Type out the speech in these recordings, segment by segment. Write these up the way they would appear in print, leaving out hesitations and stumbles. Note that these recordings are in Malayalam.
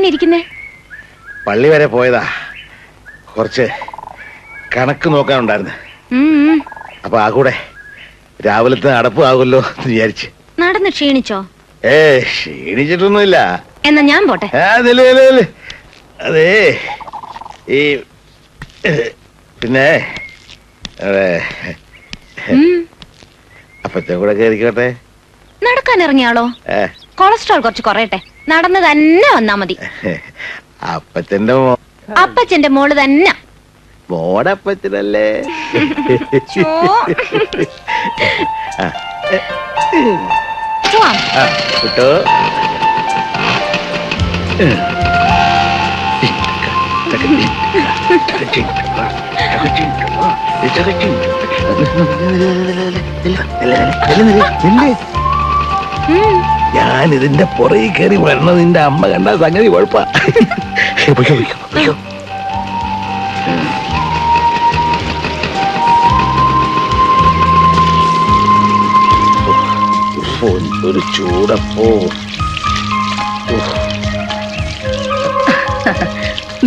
ഇങ്ങനെ ഇരിക്കുന്നേ? പള്ളി വരെ പോയതാ, കുറച്ച് കണക്ക് നോക്കാനുണ്ടായിരുന്നു. അപ്പൊ ആ കൂടെ രാവിലത്തെ അടപ്പ് ആകുമല്ലോ എന്ന് വിചാരിച്ച്. നടന്ന് ക്ഷീണിച്ചോ? ക്ഷീണിച്ചിട്ടൊന്നുമില്ല. എന്നാ ഞാൻ പോട്ടെ. അതേ ഈ പിന്നെ അപ്പത്തെ കൂടെ കയറിക്കോട്ടെ. നടക്കാൻ ഇറങ്ങിയാളോ? കൊളസ്ട്രോൾ കുറച്ച് കുറയട്ടെ, നടന്ന് തന്നെ വന്നാ മതി. അപ്പച്ചന്റെ മോള് തന്നെ. മോടപ്പച്ചനല്ലേ? കിട്ടോ? ഞാൻ ഇതിന്റെ പുറകെ കയറി വരണത് നിന്റെ അമ്മ കണ്ട സംഗതി കുഴപ്പാ. ഒരു ചൂടപ്പോ.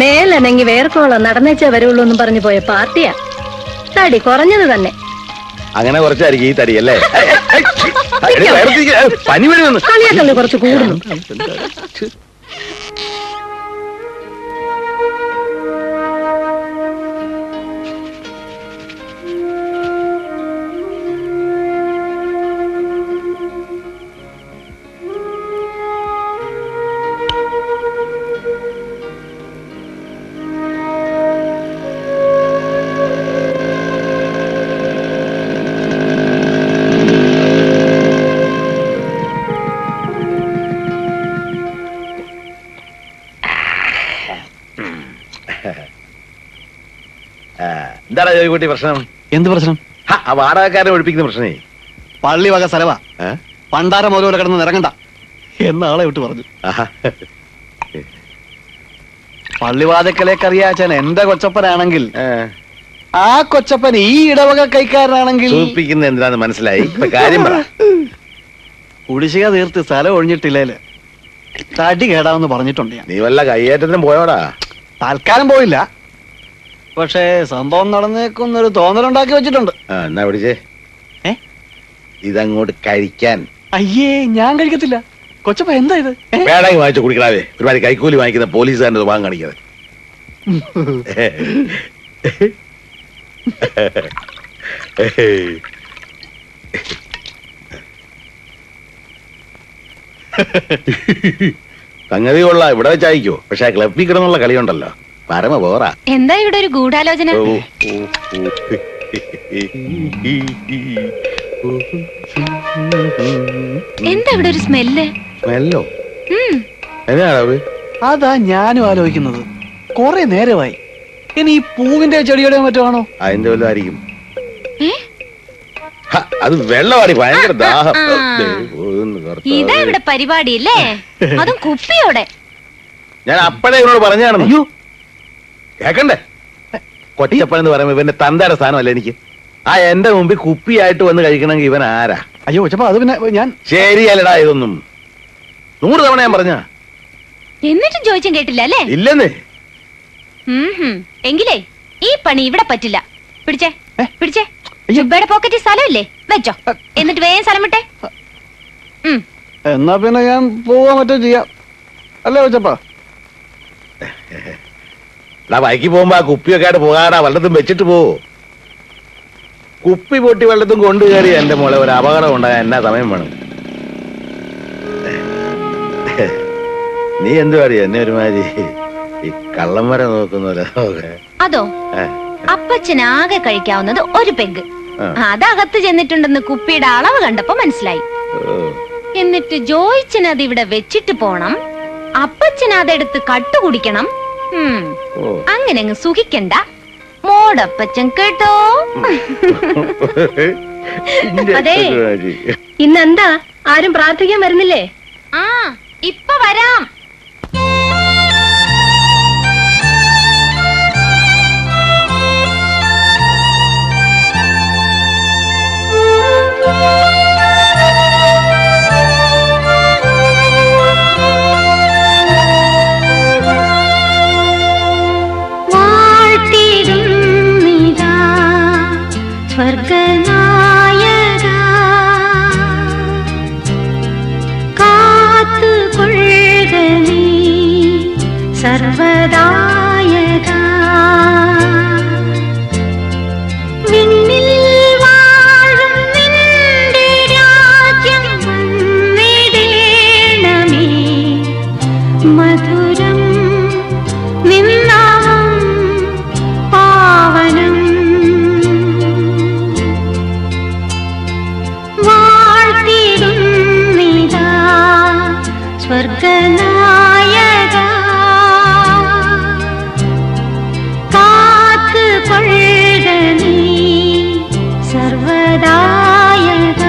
മേലനങ്ങി വേർക്കോളം നടന്നേച്ചേ വരുള്ളൂ എന്ന് പറഞ്ഞു പോയ പാർട്ടിയാ. തടി കുറഞ്ഞത് തന്നെ. അങ്ങനെ കുറച്ചായിരിക്കും ഈ തടിയല്ലേ? പനി വരുന്നു. കളിയാക്കല്ലേ കുറച്ച് കൂടുന്നു. എന്താണ് ജോയിക്കുട്ടി പ്രശ്നം? എന്ത് പ്രശ്നം? ആ വാടകക്കാരെ ഒഴിപ്പിക്കുന്ന പ്രശ്നേ. പള്ളി വക സ്ഥലവാ, പണ്ടാരം ഓരോടെ കിടന്ന് ഇറങ്ങണ്ട എന്ന ആളെ വിട്ട് പറഞ്ഞു. പള്ളിവാതക്കലേക്കറിയാച്ചാൻ എന്റെ കൊച്ചപ്പനാണെങ്കിൽ ആ കൊച്ചപ്പൻ ഈ ഇടവക കൈക്കാരനാണെങ്കിൽ സൂചിപ്പിക്കുന്ന എന്തിനാന്ന് മനസ്സിലായി. കാര്യം പറ. കുടിശ്ശിക തീർത്ത് സ്ഥലം ഒഴിഞ്ഞിട്ടില്ലേല് തടി കേടാവെന്ന് പറഞ്ഞിട്ടുണ്ട് ഞാൻ. നീ വല്ല കയ്യേറ്റത്തിനും പോയോടാ? തൽക്കാലം പോയില്ല, പക്ഷേ സംഭവം നടന്നേക്കുന്നൊരു തോന്നലുണ്ടാക്കി വെച്ചിട്ടുണ്ട്. എന്നാ പിടിച്ചേ, ഇതങ്ങോട്ട് കഴിക്കാൻ. അയ്യേ, ഞാൻ കഴിക്കത്തില്ല. കൊച്ചപ്പ എന്താ ഇത്? വേണമെങ്കിൽ വാങ്ങിച്ചു കുടിക്കടാവേ. ഒരുപാട് കൈക്കൂലി വാങ്ങിക്കുന്ന പോലീസുകാരൻ്റെ സ്വഭാവം കാണിക്കാതെ. സംഗതി കൊള്ളാം, ഇവിടെ വെച്ചായിക്കോ. പക്ഷെ ആ ക്ലബിൽ കിടന്നുള്ള കളിയുണ്ടല്ലോ, പരമ പോറാ. എന്താ ഇവിടെ ഒരു ഗൂഢാലോചന? എന്താ ഇവിടെ ഒരു സ്മെല്ല്? സ്മെല്ലോ? എന്നാണ്? അതാ ഞാനും ആലോചിക്കുന്നത്. കൊറേ നേരമായി. ഇനി ഈ പൂവിന്റെ ചെടിയുടെ മറ്റാണോ? അതിന്റെ വല്ലതായിരിക്കും. അത് വെള്ളമാടി, ഭയങ്കര ദാഹം. ഇതാ ഇവിടെ പരിപാടിയില്ലേ? അതും കുപ്പിയോടെ. ഞാൻ അപ്പഴേ ഇവനോട് പറഞ്ഞാണ്. അയ്യോ കേക്കണ്ടേ? കൊച്ചപ്പൻ എന്ന് പറയുമ്പോ ഇവന്റെ തന്തയുടെ സ്ഥാനമല്ല എനിക്ക്. ആ എന്റെ മുമ്പിൽ കുപ്പിയായിട്ട് വന്ന് കഴിക്കണമെങ്കിൽ ഇവൻ ആരാ? അയ്യോ കൊച്ചപ്പ, അത് പിന്നെ ഞാൻ ശരിയല്ലടാ ഇതൊന്നും. 100 തവണ ഞാൻ പറഞ്ഞ എന്നിട്ടും ചോദിച്ചും കേട്ടില്ല അല്ലേ? ഇല്ലെന്ന്. എങ്കിലേ ഈ പണി ഇവിടെ പറ്റില്ല. പിടിച്ചേ പിടിച്ചേ. ജുബയുടെ പോക്കറ്റിൽ സ്ഥലമില്ലേ? വെച്ചോ, എന്നിട്ട് വേഗം സ്ഥലം വിട്ടെ. എന്നാ പിന്നെ ഞാൻ പോവാൻ മറ്റോ ചെയ്യാം അല്ലേ കൊച്ചപ്പ? വൈകി പോകുമ്പോ ആ കുപ്പിയൊക്കെ ആയിട്ട് പോകാടാ. വല്ലതും വെച്ചിട്ട് പോവോ? കുപ്പി പൊട്ടി വല്ലതും കൊണ്ടു കയറി എന്റെ മോളെ ഒരു അപകടം ഉണ്ടാകാൻ എന്നാ സമയം വേണം? നീ എന്തു അറിയ എന്നെ ഒരുമാതിരി ഈ കള്ളം വരെ നോക്കുന്നല്ലോ. അതോ, അപ്പച്ചനാകെ കഴിക്കാവുന്നത് ഒരു പെഗ്. അതകത്ത് ചെന്നിട്ടുണ്ടെന്ന് കുപ്പിയുടെ അളവ് കണ്ടപ്പോ മനസ്സിലായി. എന്നിട്ട് ജോയിച്ചന് അത് ഇവിടെ വെച്ചിട്ട് പോണം, അപ്പച്ചൻ അതെടുത്ത് കട്ടുകുടിക്കണം. അങ്ങനെ അങ്ങ് സുഖിക്കണ്ട മോടപ്പച്ചൻ, കേട്ടോ? അതെ, ഇന്നെന്താ ആരും പ്രാർത്ഥിക്കാൻ വരുന്നില്ലേ? ഇപ്പൊ വരാം. സ്വർഗനായക കാത്തു കൊള്ളുക നീ സർവദായക.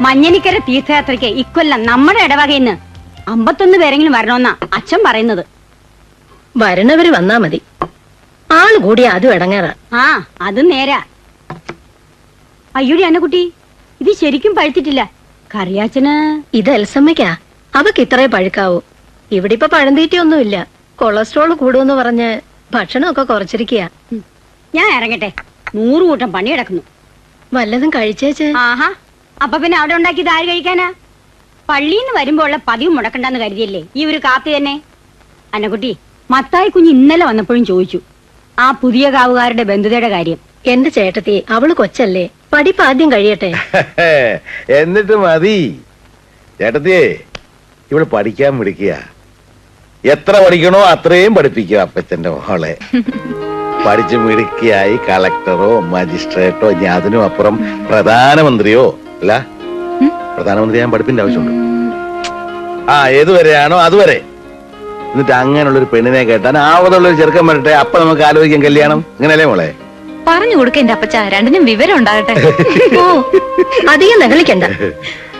മഞ്ഞനിക്കര തീർത്ഥയാത്രയ്ക്ക് ഇക്കൊല്ലം നമ്മുടെ ഇടവകയിന്ന് 51 പേരെങ്കിലും വരണമെന്നാ അച്ഛൻ പറയുന്നത്. വരണവര് വന്നാ മതി, ആള് കൂടി അതും ഇടങ്ങേറാ. ആ അത് നേരാ. അയ്യോടി അന്നക്കുട്ടി, ഇത് ശരിക്കും പഴുത്തിട്ടില്ല. കറിയാച്ചന് ഇത് എൽസമ്മയ്ക്കാ, അവക്ക് ഇത്രേ പഴുക്കാവൂ. ഇവിടെ ഇപ്പൊ പഴന്തീറ്റയൊന്നുമില്ല, കൊളസ്ട്രോൾ കൂടുമെന്ന് പറഞ്ഞ് ഭക്ഷണമൊക്കെ കുറച്ചിരിക്കുക. ഞാൻ ഇറങ്ങട്ടെ, 100 കൂട്ടം പണി കിടക്കുന്നു. വല്ലതും കഴിച്ചേച്ച്. ആഹാ, അപ്പൊ പിന്നെ അവിടെ ഉണ്ടാക്കിയത് ആര് കഴിക്കാനാ? പള്ളിന്ന് വരുമ്പോ ഉള്ള പതിവ് മുടക്കണ്ടെന്ന് കരുതിയല്ലേ ഈ ഒരു കാപ്പി തന്നെ. അന്നക്കുട്ടി, മത്തായി കുഞ്ഞ് ഇന്നലെ വന്നപ്പോഴും ചോദിച്ചു ആ പുതിയ കാവുകാരുടെ ബന്ധുതയുടെ കാര്യം. എന്റെ ചേട്ടത്തി, അവള് കൊച്ചല്ലേ, പഠിപ്പ് ആദ്യം കഴിയട്ടെ. എന്നിട്ട് മതി. ചേട്ടത്തിയേ, ഇവിടെ പഠിക്കാൻ വിളിക്കുക. എത്ര പഠിക്കണോ അത്രയും പഠിപ്പിക്കുക അപ്പച്ചന്റെ മോളെ. പഠിച്ചു മിടുക്കിയായി കളക്ടറോ മജിസ്ട്രേറ്റോ ഇനി അതിനും അപ്പുറം പ്രധാനമന്ത്രിയോ അല്ല, പ്രധാനമന്ത്രി ഞാൻ പഠിപ്പിന്റെ ആവശ്യമുണ്ട്. ഏതുവരെയാണോ അതുവരെ. എന്നിട്ട് അങ്ങനെയുള്ളൊരു പെണ്ണിനെ കേട്ടാൻ ആവതുള്ളൊരു ചെറുക്കൻ വരട്ടെ, അപ്പൊ നമുക്ക് ആലോചിക്കാം കല്യാണം. ഇങ്ങനല്ലേ മോളെ? പറഞ്ഞു കൊടുക്ക എന്റെ അപ്പച്ച, രണ്ടിനും വിവരം ഉണ്ടാകട്ടെ. ഓ, അധികം നകളിക്കണ്ട.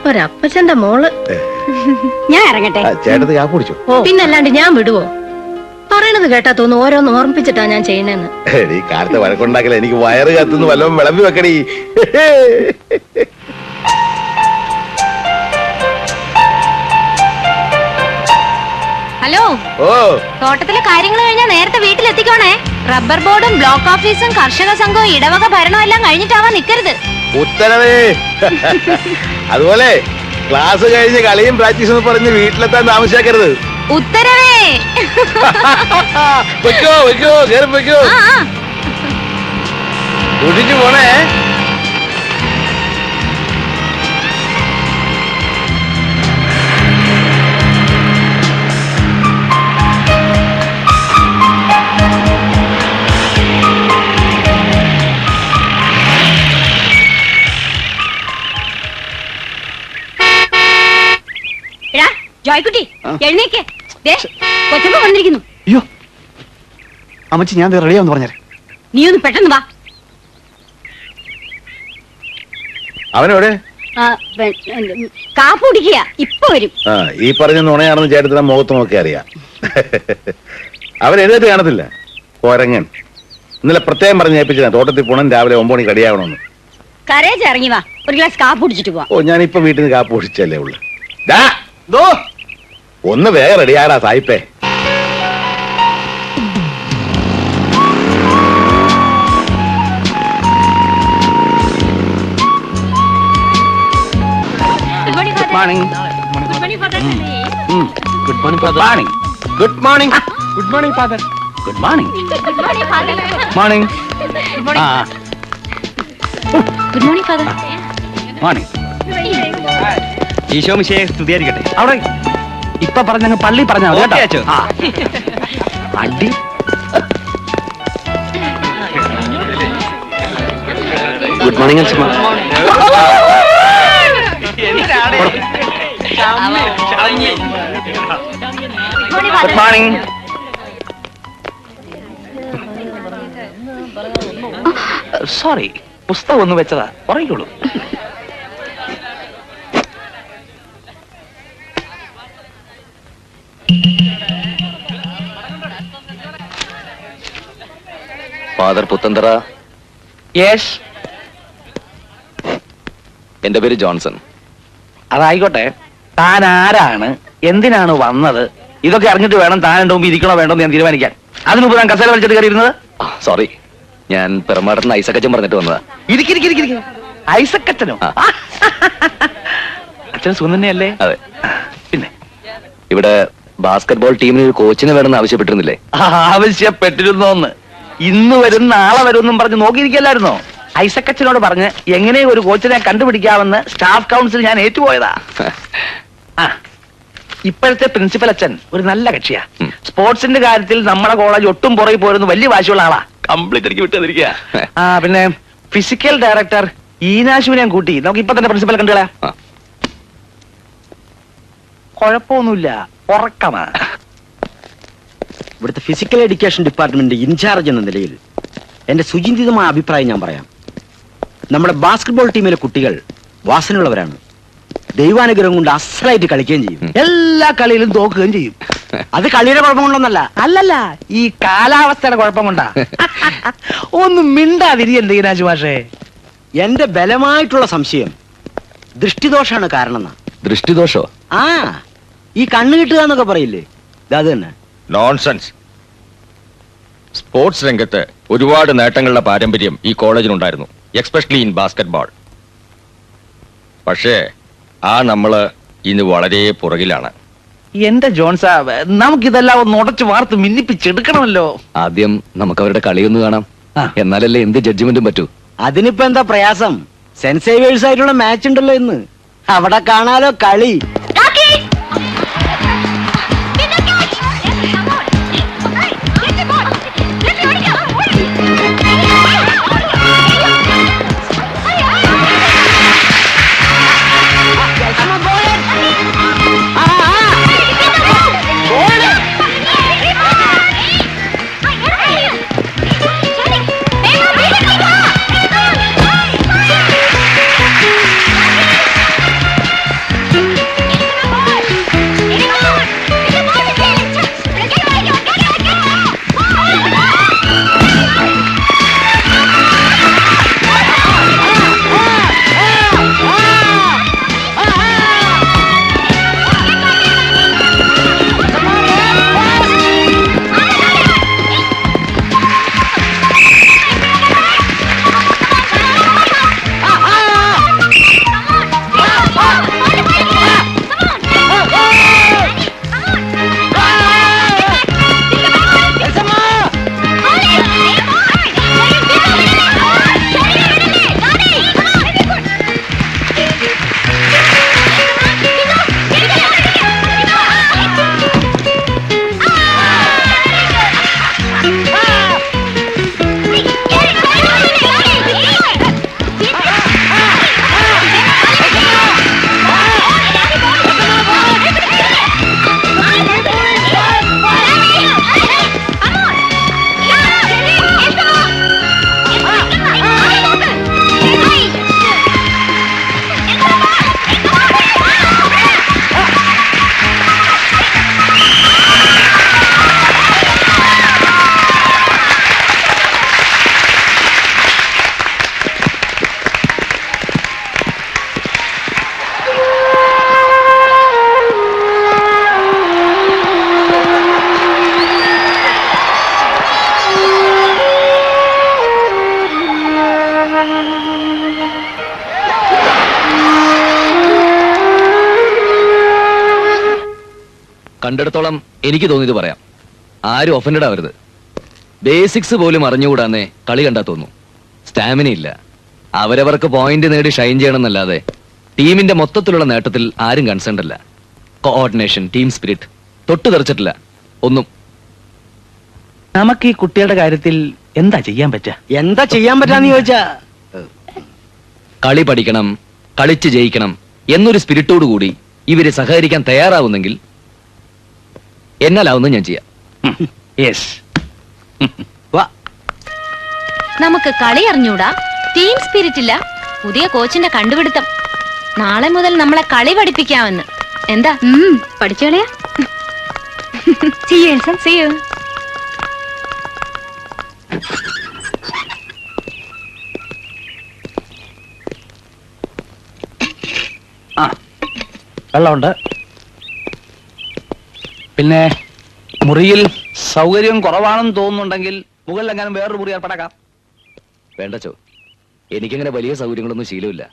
ഒരപ്പച്ചന്റെ മോള്. ഞാൻ ഇറങ്ങട്ടെ. ചേട്ടത്തി കാപ്പ് കുടിച്ചു. പിന്നല്ലാണ്ട് ഞാൻ വിടുവോ? പറയണത് കേട്ടാ തോന്നുന്നു ഓരോന്ന് ഓർമ്മിപ്പിച്ചിട്ടാ ഞാൻ ചെയ്യണേന്ന്. ഈ കാലത്തെ വഴക്കുണ്ടാക്കല, എനിക്ക് വയറ് കത്തുന്നു, വല്ലതും വിളമ്പി വെക്കടി. ഹലോ, ഓ, തോട്ടത്തിലെ കാര്യങ്ങൾ കഴിഞ്ഞാൽ നേരത്തെ വീട്ടിലെത്തിക്കോണേ. റബ്ബർ ബോർഡും ബ്ലോക്ക് ഓഫീസും കർഷക സംഘവും ഇടവക ഭരണവും എല്ലാം കഴിഞ്ഞിട്ടാവാൻ നിക്കരുത്. ഉത്തരവേ. അതുപോലെ ക്ലാസ് കഴിഞ്ഞ് കളിയും പ്രാക്ടീസും പറഞ്ഞ് വീട്ടിലെത്താൻ താമസിയാക്കരുത്. ഉത്തരവേ. വെക്കോ വെക്കോ, കേറി വെക്കോ. കുടിച്ചു പോണേ. എടാ ജോയ്ക്കുട്ടി, എഴുന്നേക്ക്. കൊച്ചമ്മ വന്നിരിക്കുന്നു. അയ്യോ അമ്മച്ചി, ഞാൻ റെഡിയാന്ന് പറഞ്ഞേ. നീ ഒന്ന് പെട്ടെന്ന് വാ. അവനോടെ കാപ്പ് കുടിക്കുക, ഇപ്പൊ വരും. ഈ പറഞ്ഞ നുണയാണെന്ന് ചേട്ടത്തിനെ മുഖത്ത് നോക്കി അറിയാം. അവൻ എഴുന്നേറ്റ് കാണത്തില്ല, കൊരങ്ങൻ. ഇന്നലെ പ്രത്യേകം പറഞ്ഞ് ഏൽപ്പിച്ചതാ തോട്ടത്തിൽ പോണം, രാവിലെ 9 മണിക്ക് കടിയാവണമെന്ന്. കരേച്ച് ഇറങ്ങി വാ, ഒരു ഗ്ലാസ് കാപ്പ് കുടിച്ചിട്ട് പോവാ. ഓ, ഞാനിപ്പോ വീട്ടിൽ നിന്ന് കാപ്പ് കുടിച്ചല്ലേ ഉള്ളു. ഒന്ന് വേഗം റെഡിയാടാ സായിപ്പേ. Good morning. Good morning father. Good morning. Good morning father. Good morning. Morning. Good morning father. Morning. Eesho മിശിഹായെ സ്തുതിയായിരിക്കട്ടെ. അവിടെ ഇപ്പൊ പറഞ്ഞ പള്ളി പറഞ്ഞാ മതി കേട്ടോ. അടി. ഗുഡ് മോർണിംഗ് അച്ഛമ്മ. Good morning. സോറി, പുസ്തകം ഒന്ന് വെച്ചതാ, ഉറങ്ങിക്കോളൂ. ഫാദർ പുത്തന്തറ. യെസ്. എന്റെ പേര് ജോൺസൺ. അതായിക്കോട്ടെ, താൻ ആരാണ്, എന്തിനാണ് വന്നത്, ഇതൊക്കെ അറിഞ്ഞിട്ട് വേണം താൻ എന്റെ മുമ്പ് ഇരിക്കണോ വേണ്ടോ എന്ന് ഞാൻ തീരുമാനിക്കാൻ. അതിന് മുമ്പ് താൻ കസേര വലിച്ചിട്ട് കയറിയിരുന്നത്. സോറി, ഞാൻ പെരുമാടത്തിന് ഐസക്കച്ചൻ പറഞ്ഞിട്ട് വന്നതാ. ഇരിക്കും. ഐസക്കച്ചനോ? അച്ഛൻ സുഖം തന്നെയല്ലേ? അതെ. പിന്നെ ഇവിടെ ബാസ്കറ്റ്ബോൾ ടീമിന് ഒരു കോച്ചിനെ വേണമെന്ന് ആവശ്യപ്പെട്ടിരുന്നില്ലേ? ആവശ്യപ്പെട്ടിരുന്നോന്ന്. ഇന്ന് വരും നാളെ വരുമെന്നും പറഞ്ഞ് നോക്കിയിരിക്കല്ലായിരുന്നോ? ഐസക്കച്ചനോട് പറഞ്ഞ് എങ്ങനെ ഒരു കോച്ചിനെ കണ്ടുപിടിക്കാമെന്ന് സ്റ്റാഫ് കൗൺസിൽ ഞാൻ ഏറ്റുപോയതാ. ഇപ്പോഴത്തെ പ്രിൻസിപ്പൽ അച്ഛൻ ഒരു നല്ല കക്ഷിയാ. സ്പോർട്സിന്റെ കാര്യത്തിൽ നമ്മുടെ കോളേജ് ഒട്ടും പുറകെ പോരുന്ന വലിയ വാശിയുള്ള ആളാ. കംപ്ലീറ്റ് എനിക്ക് വിട്ടുതന്നിരിക്കുക. പിന്നെ ഫിസിക്കൽ ഡയറക്ടർ ഈനാശുവിനെയും കൂട്ടി നമുക്ക് ഇപ്പൊ തന്നെ പ്രിൻസിപ്പൽ കണ്ടുകളാ. കുഴപ്പമൊന്നുമില്ല, ഉറക്കമാ. ഇവിടുത്തെ ഫിസിക്കൽ എഡ്യൂക്കേഷൻ ഡിപ്പാർട്ട്മെന്റ് ഇൻചാർജ് എന്ന നിലയിൽ എന്റെ സുചിന്തിതമായ അഭിപ്രായം ഞാൻ പറയാം. നമ്മുടെ ബാസ്കറ്റ്ബോൾ ടീമിലെ കുട്ടികൾ വാസനയുള്ളവരാണ്. ദൈവാനുഗ്രഹം കൊണ്ട് അസലായിട്ട് കളിക്കുകയും ചെയ്യും. എല്ലാ കളിയിലും തോക്കുകയും ചെയ്യും. അത് കളിയുടെ കുഴപ്പം കൊണ്ടൊന്നല്ല. അല്ലല്ല, ഈ കാലാവസ്ഥയുടെ കുഴപ്പം കൊണ്ടാ. ഒന്നും മിണ്ടാതിരിയല്ലേ ഈനാശു മാഷേ. എന്റെ ബലമായിട്ടുള്ള സംശയം ദൃഷ്ടിദോഷാണ് കാരണം. ദൃഷ്ടിദോഷോ? ആ, ഈ കണ്ണ് കിട്ടുക എന്നൊക്കെ പറയില്ലേ, അത് തന്നെ. നോൺസെൻസ്. സ്പോർട്സ് രംഗത്ത് ഒരുപാട് നേട്ടങ്ങളുടെ പാരമ്പര്യം ഈ കോളേജിനുണ്ടായിരുന്നു, എക്സ്പെഷ്യലി ഇൻ ബാസ്കറ്റ്ബോൾ. പക്ഷേ നമ്മള് ഇന്ന് വളരെ പുറകിലാണ്. എന്റെ ജോൺസാ, നമുക്കിതെല്ലാം ഒന്ന് ഉടച്ചു വാർത്ത് മിന്നിപ്പിച്ചെടുക്കണമല്ലോ. ആദ്യം നമുക്ക് അവരുടെ കളിയൊന്ന് കാണാം, എന്നാലല്ലേ എന്ത് ജഡ്ജ്മെന്റും പറ്റൂ. അതിനിപ്പോ എന്താ പ്രയാസം? സെന്റ് സേവേഴ്സ് ആയിട്ടുള്ള മാച്ച് ഉണ്ടല്ലോ ഇന്ന്. അവിടെ കാണാലോ കളി. കണ്ടിടത്തോളം എനിക്ക് തോന്നിയത് പറയാം. ആരും ഒഫൻഡഡ് ആവരുത്. ബേസിക്സ് പോലും അറിഞ്ഞുകൂടാന്നേ കളി കണ്ടാ തോന്നുന്നു. സ്റ്റാമിന ഇല്ല. അവരവർക്ക് പോയിന്റ് നേടി ഷൈൻ ചെയ്യണമെന്നല്ലാതെ ടീമിന്റെ മൊത്തത്തിലുള്ള നേട്ടത്തിൽ ആരും കൺസേൺഡ് അല്ല. കോഓർഡിനേഷൻ, ടീം സ്പിരിറ്റ് തൊട്ടു തെറിച്ചിട്ടില്ല ഒന്നും. നമുക്ക് ഈ കുട്ടികളുടെ കാര്യത്തിൽ എന്താ ചെയ്യാൻ പറ്റുക? എന്താ ചെയ്യാൻ പറ്റാന്ന് ചോദിച്ചാ, കളി പഠിക്കണം, കളിച്ച് ജയിക്കണം എന്നൊരു സ്പിരിറ്റോട് കൂടി ഇവര് സഹകരിക്കാൻ തയ്യാറാവുന്നെങ്കിൽ എന്നാലാവുന്ന ഞാൻ ചെയ്യാം. യെസ്. നമുക്ക് കളി അറിഞ്ഞൂടാ, ടീം സ്പിരിറ്റ് ഇല്ല, പുതിയ കോച്ചിന്റെ കണ്ടുപിടുത്തം. നാളെ മുതൽ നമ്മളെ കളി പഠിപ്പിക്കാമെന്ന്. എന്താ? പഠിച്ചു കളയാ. See you, Elsa. See you. ആ, വെള്ളമുണ്ട്. പിന്നെ മുറിയിൽ സൗകര്യം കുറവാണെന്ന് തോന്നുന്നുണ്ടെങ്കിൽ മുകളിലെങ്ങാനും വേറൊരു മുറി ഏർപ്പെടാക്കാം. വേണ്ടച്ചോ, എനിക്കങ്ങനെ വലിയ സൗകര്യങ്ങളൊന്നും ശീലമില്ല.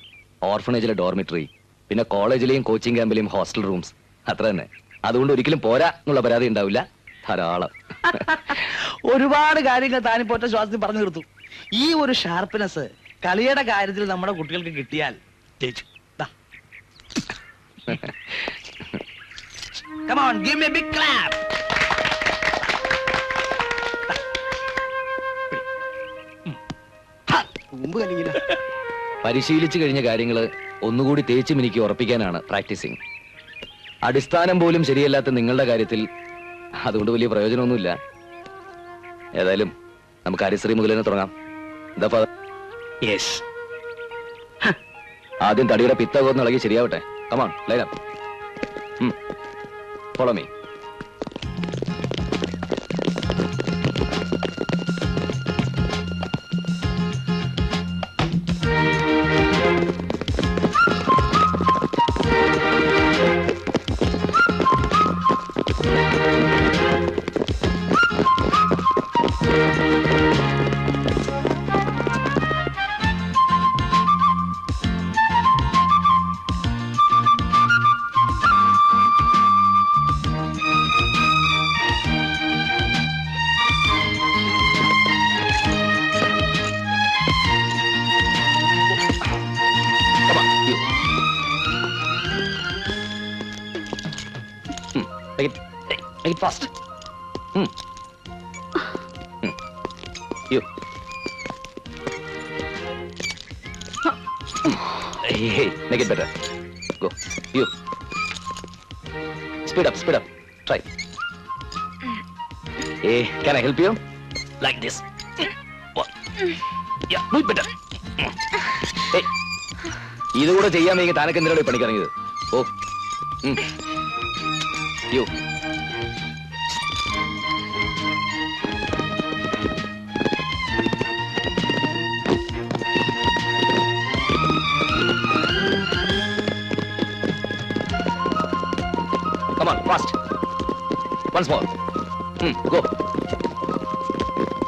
ഓർഫണേജിലെ ഡോർമിറ്ററി, പിന്നെ കോളേജിലെയും കോച്ചിങ് ക്യാമ്പിലെയും ഹോസ്റ്റൽ റൂംസ്, അത്ര തന്നെ. അതുകൊണ്ട് ഒരിക്കലും പോരാ എന്നുള്ള പരാതി ഉണ്ടാവില്ല. ധാരാളം. ഒരുപാട് കാര്യങ്ങൾ താനിപ്പോ ഒറ്റ ശ്വാസത്തിൽ പറഞ്ഞു തീർത്തു. ഈ ഒരു ഷാർപ്പ്നെസ് കളിയുടെ കാര്യത്തിൽ നമ്മുടെ കുട്ടികൾക്ക് കിട്ടിയാൽ ജയിച്ചു. Come on, give me a big clap. പരിശീലിച്ചു കഴിഞ്ഞ കാര്യങ്ങള് ഒന്നുകൂടി തേച്ചു മിനിക്ക് ഉറപ്പിക്കാനാണ് പ്രാക്ടീസിങ്. അടിസ്ഥാനം പോലും ശരിയല്ലാത്ത നിങ്ങളുടെ കാര്യത്തിൽ അതുകൊണ്ട് വലിയ പ്രയോജനമൊന്നുമില്ല. ഏതായാലും നമുക്ക് ഹരിശ്രീ മുതൽ തന്നെ തുടങ്ങാം. എന്താ ഫാദർ? യെസ്. ആദ്യം തടിയുടെ പിത്തകോന്ന് ഇളകി ശരിയാവട്ടെ. Come on, line up. Follow me. Fast. You. Hey, make it better. Go. You. Speed up. Try. Hey, can I help you? Like this. One. Yeah, do it better. Hey. ഇത് കൂടെ ചെയ്യാൻ വേണ്ടി താനൊക്കെ എന്തിനാണ് പണിക്കിറങ്ങിയത്? ഓ. You. Come on, fast. Once more. Go.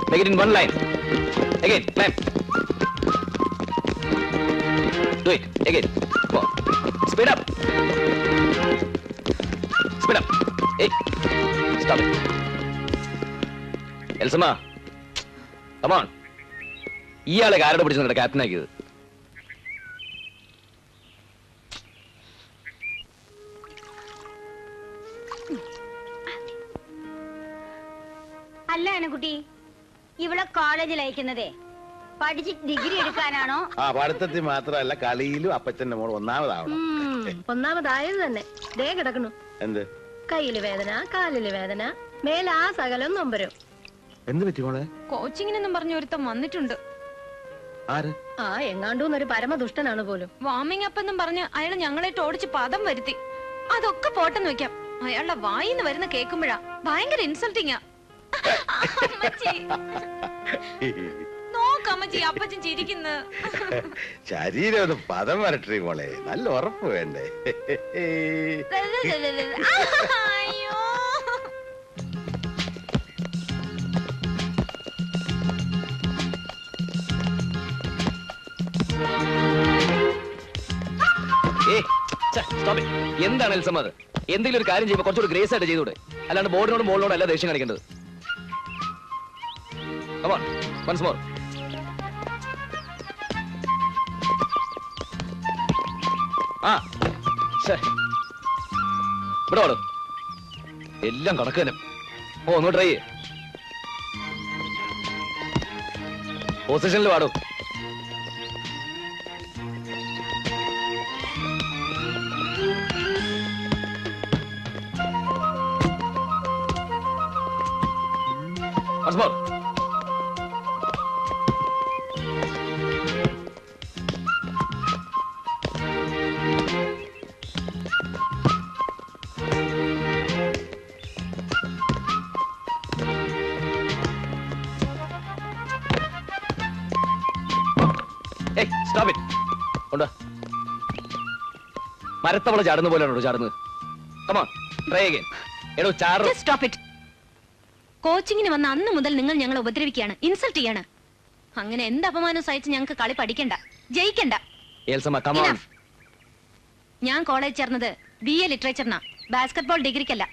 Make it in one line. Again, climb. Do it. Again. Come on. Speed up. Speed up. Hey. Stop it. Elsama. Come on. ഇയാളെ ആരോട് പിടിച്ച് നിങ്ങളുടെ ക്യാപ്റ്റൻ ആക്കിയത്? അല്ല അനക്കുട്ടി, ഇവിടെ കോളേജിൽ അയക്കുന്നതേ പഠിച്ച് ഡിഗ്രി എടുക്കാനാണോ? ആ പഠിത്തത്തിൽ മാത്രമല്ല കളിയിലും അപ്പച്ചന്റെ മോൾ ഒന്നാമതാവണം. ഒന്നാമതായത് തന്നെ ദേ കിടക്കണു. എന്ത്? കയ്യില് വേദന, കാലില് വേദന, മേലാ സകലം നൊമ്പരും. എന്ത് പറ്റി മോളെ? കോച്ചിങ്ങിനെന്നും പറഞ്ഞ ഒരുത്തം വന്നിട്ടുണ്ട്. ആര്? ആ എങ്ങാണ്ടൂന്നൊരു പരമദുഷ്ടനാണ് പോലും. വാമിംഗ് അപ്പ് എന്നും പറഞ്ഞ് അയാൾ ഞങ്ങളായിട്ട് ഓടിച്ച് പദം വരുത്തി. അതൊക്കെ പോട്ടെന്ന് വെക്കാം, അയാളുടെ വായിന്ന് വരുന്ന കേൾക്കുമ്പോഴാ ഭയങ്കര ഇൻസൾട്ടിങ്ങാ. നോക്കമ്മച്ചി, അപ്പച്ചൻ ചിരിക്കുന്നു. ശരീരം ഒന്ന് പദം വരട്ടെ മോളെ, നല്ല ഉറപ്പ് വേണ്ടേ? അയ്യോ, എന്താണ് എൽസമ്മ അത്? എന്തെങ്കിലും ഒരു കാര്യം ചെയ്യുമ്പോൾ കുറച്ചുകൂടി ഗ്രേസ് ആയിട്ട് ചെയ്തൂടെ? അല്ലാണ്ട് ബോർഡിനോടും ബോളിനോടും അല്ല ദേഷ്യം കാണിക്കേണ്ടത്. Come on, once more. ഇവിടെ വാടോ, എല്ലാം കണക്ക് തന്നെ. ഒന്ന് ട്രൈ ചെയ്യേ. പൊസിഷനിൽ വാടോ. Once more. Hey, stop it. കൊണ്ടുവാ. മരത്തവള ചാടുന്ന പോലെയാണോ ചാടുന്നത്? Come on, try again. എടോ ചാടോ. Just stop it. കോച്ചിങ്ങിന് വന്ന അന്ന് മുതൽ നിങ്ങൾ ഞങ്ങളെ ഉപദ്രവിക്കുകയാണ്, ഇൻസൾട്ട് ചെയ്യാണ്. അങ്ങനെ എന്ത് അപമാനം സഹിച്ച് ഞങ്ങൾക്ക് കളി പഠിക്കണ്ട, ജയിക്കണ്ട. Elsamma, come on. ഞാൻ കോളേജ് ചേർന്നത് BA ലിറ്ററേച്ചറിനാ, ബാസ്കറ്റ്ബോൾ ഡിഗ്രിക്കല്ല.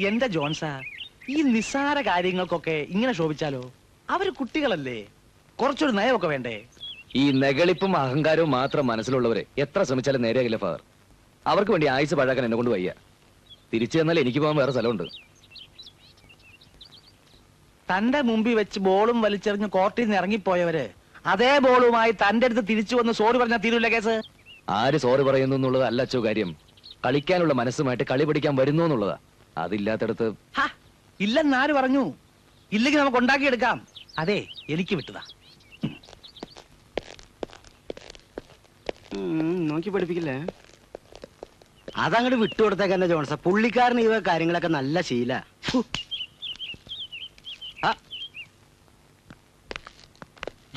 എന്റെ ജോൺസാ, ഈ നിസ്സാര കാര്യങ്ങൾക്കൊക്കെ ഇങ്ങനെ ശോഭിച്ചാലോ? അവര് കുട്ടികളല്ലേ, കുറച്ചൊരു നയമൊക്കെ വേണ്ടേ? ഈ നെകളിപ്പും അഹങ്കാരവും മാത്രം മനസ്സിലുള്ളവരെ എത്ര ശ്രമിച്ചാലും നേരെയാകില്ല ഫാദർ. അവർക്ക് വേണ്ടി ആയുസ് പഴാക്കാൻ എന്നെ കൊണ്ട് വയ്യ. തിരിച്ചു ചെന്നാൽ എനിക്ക് പോകാൻ വേറെ സ്ഥലമുണ്ട്. തന്റെ മുമ്പിൽ വെച്ച് ബോളും വലിച്ചെറിഞ്ഞ് കോർട്ടിൽ നിന്ന് ഇറങ്ങിപ്പോയവര് അതേ ബോളുമായി തന്റെ അടുത്ത് തിരിച്ചു വന്ന് സോറി പറഞ്ഞാൽ തീരൂല കേസ്. ആര് സോറി പറയുന്നു എന്നുള്ളത് അല്ല അച്ചോ കാര്യം, കളിക്കാനുള്ള മനസ്സുമായിട്ട് കളി പഠിക്കാൻ വരുന്നു എന്നുള്ളതാ. അതില്ലാത്തടത്ത് ഇല്ലെന്നാര് പറഞ്ഞു? ഇല്ലെങ്കിൽ നമുക്ക് ഉണ്ടാക്കിയെടുക്കാം. അതെ, എനിക്ക് വിട്ടതാ. നോക്കി പഠിപ്പിക്കില്ലേ? അതങ്ങോട്ട് വിട്ടുകൊടുത്തേക്കന്നെ ജോൺസ. പുള്ളിക്കാരന് ഇവ കാര്യങ്ങളൊക്കെ നല്ല ശീല.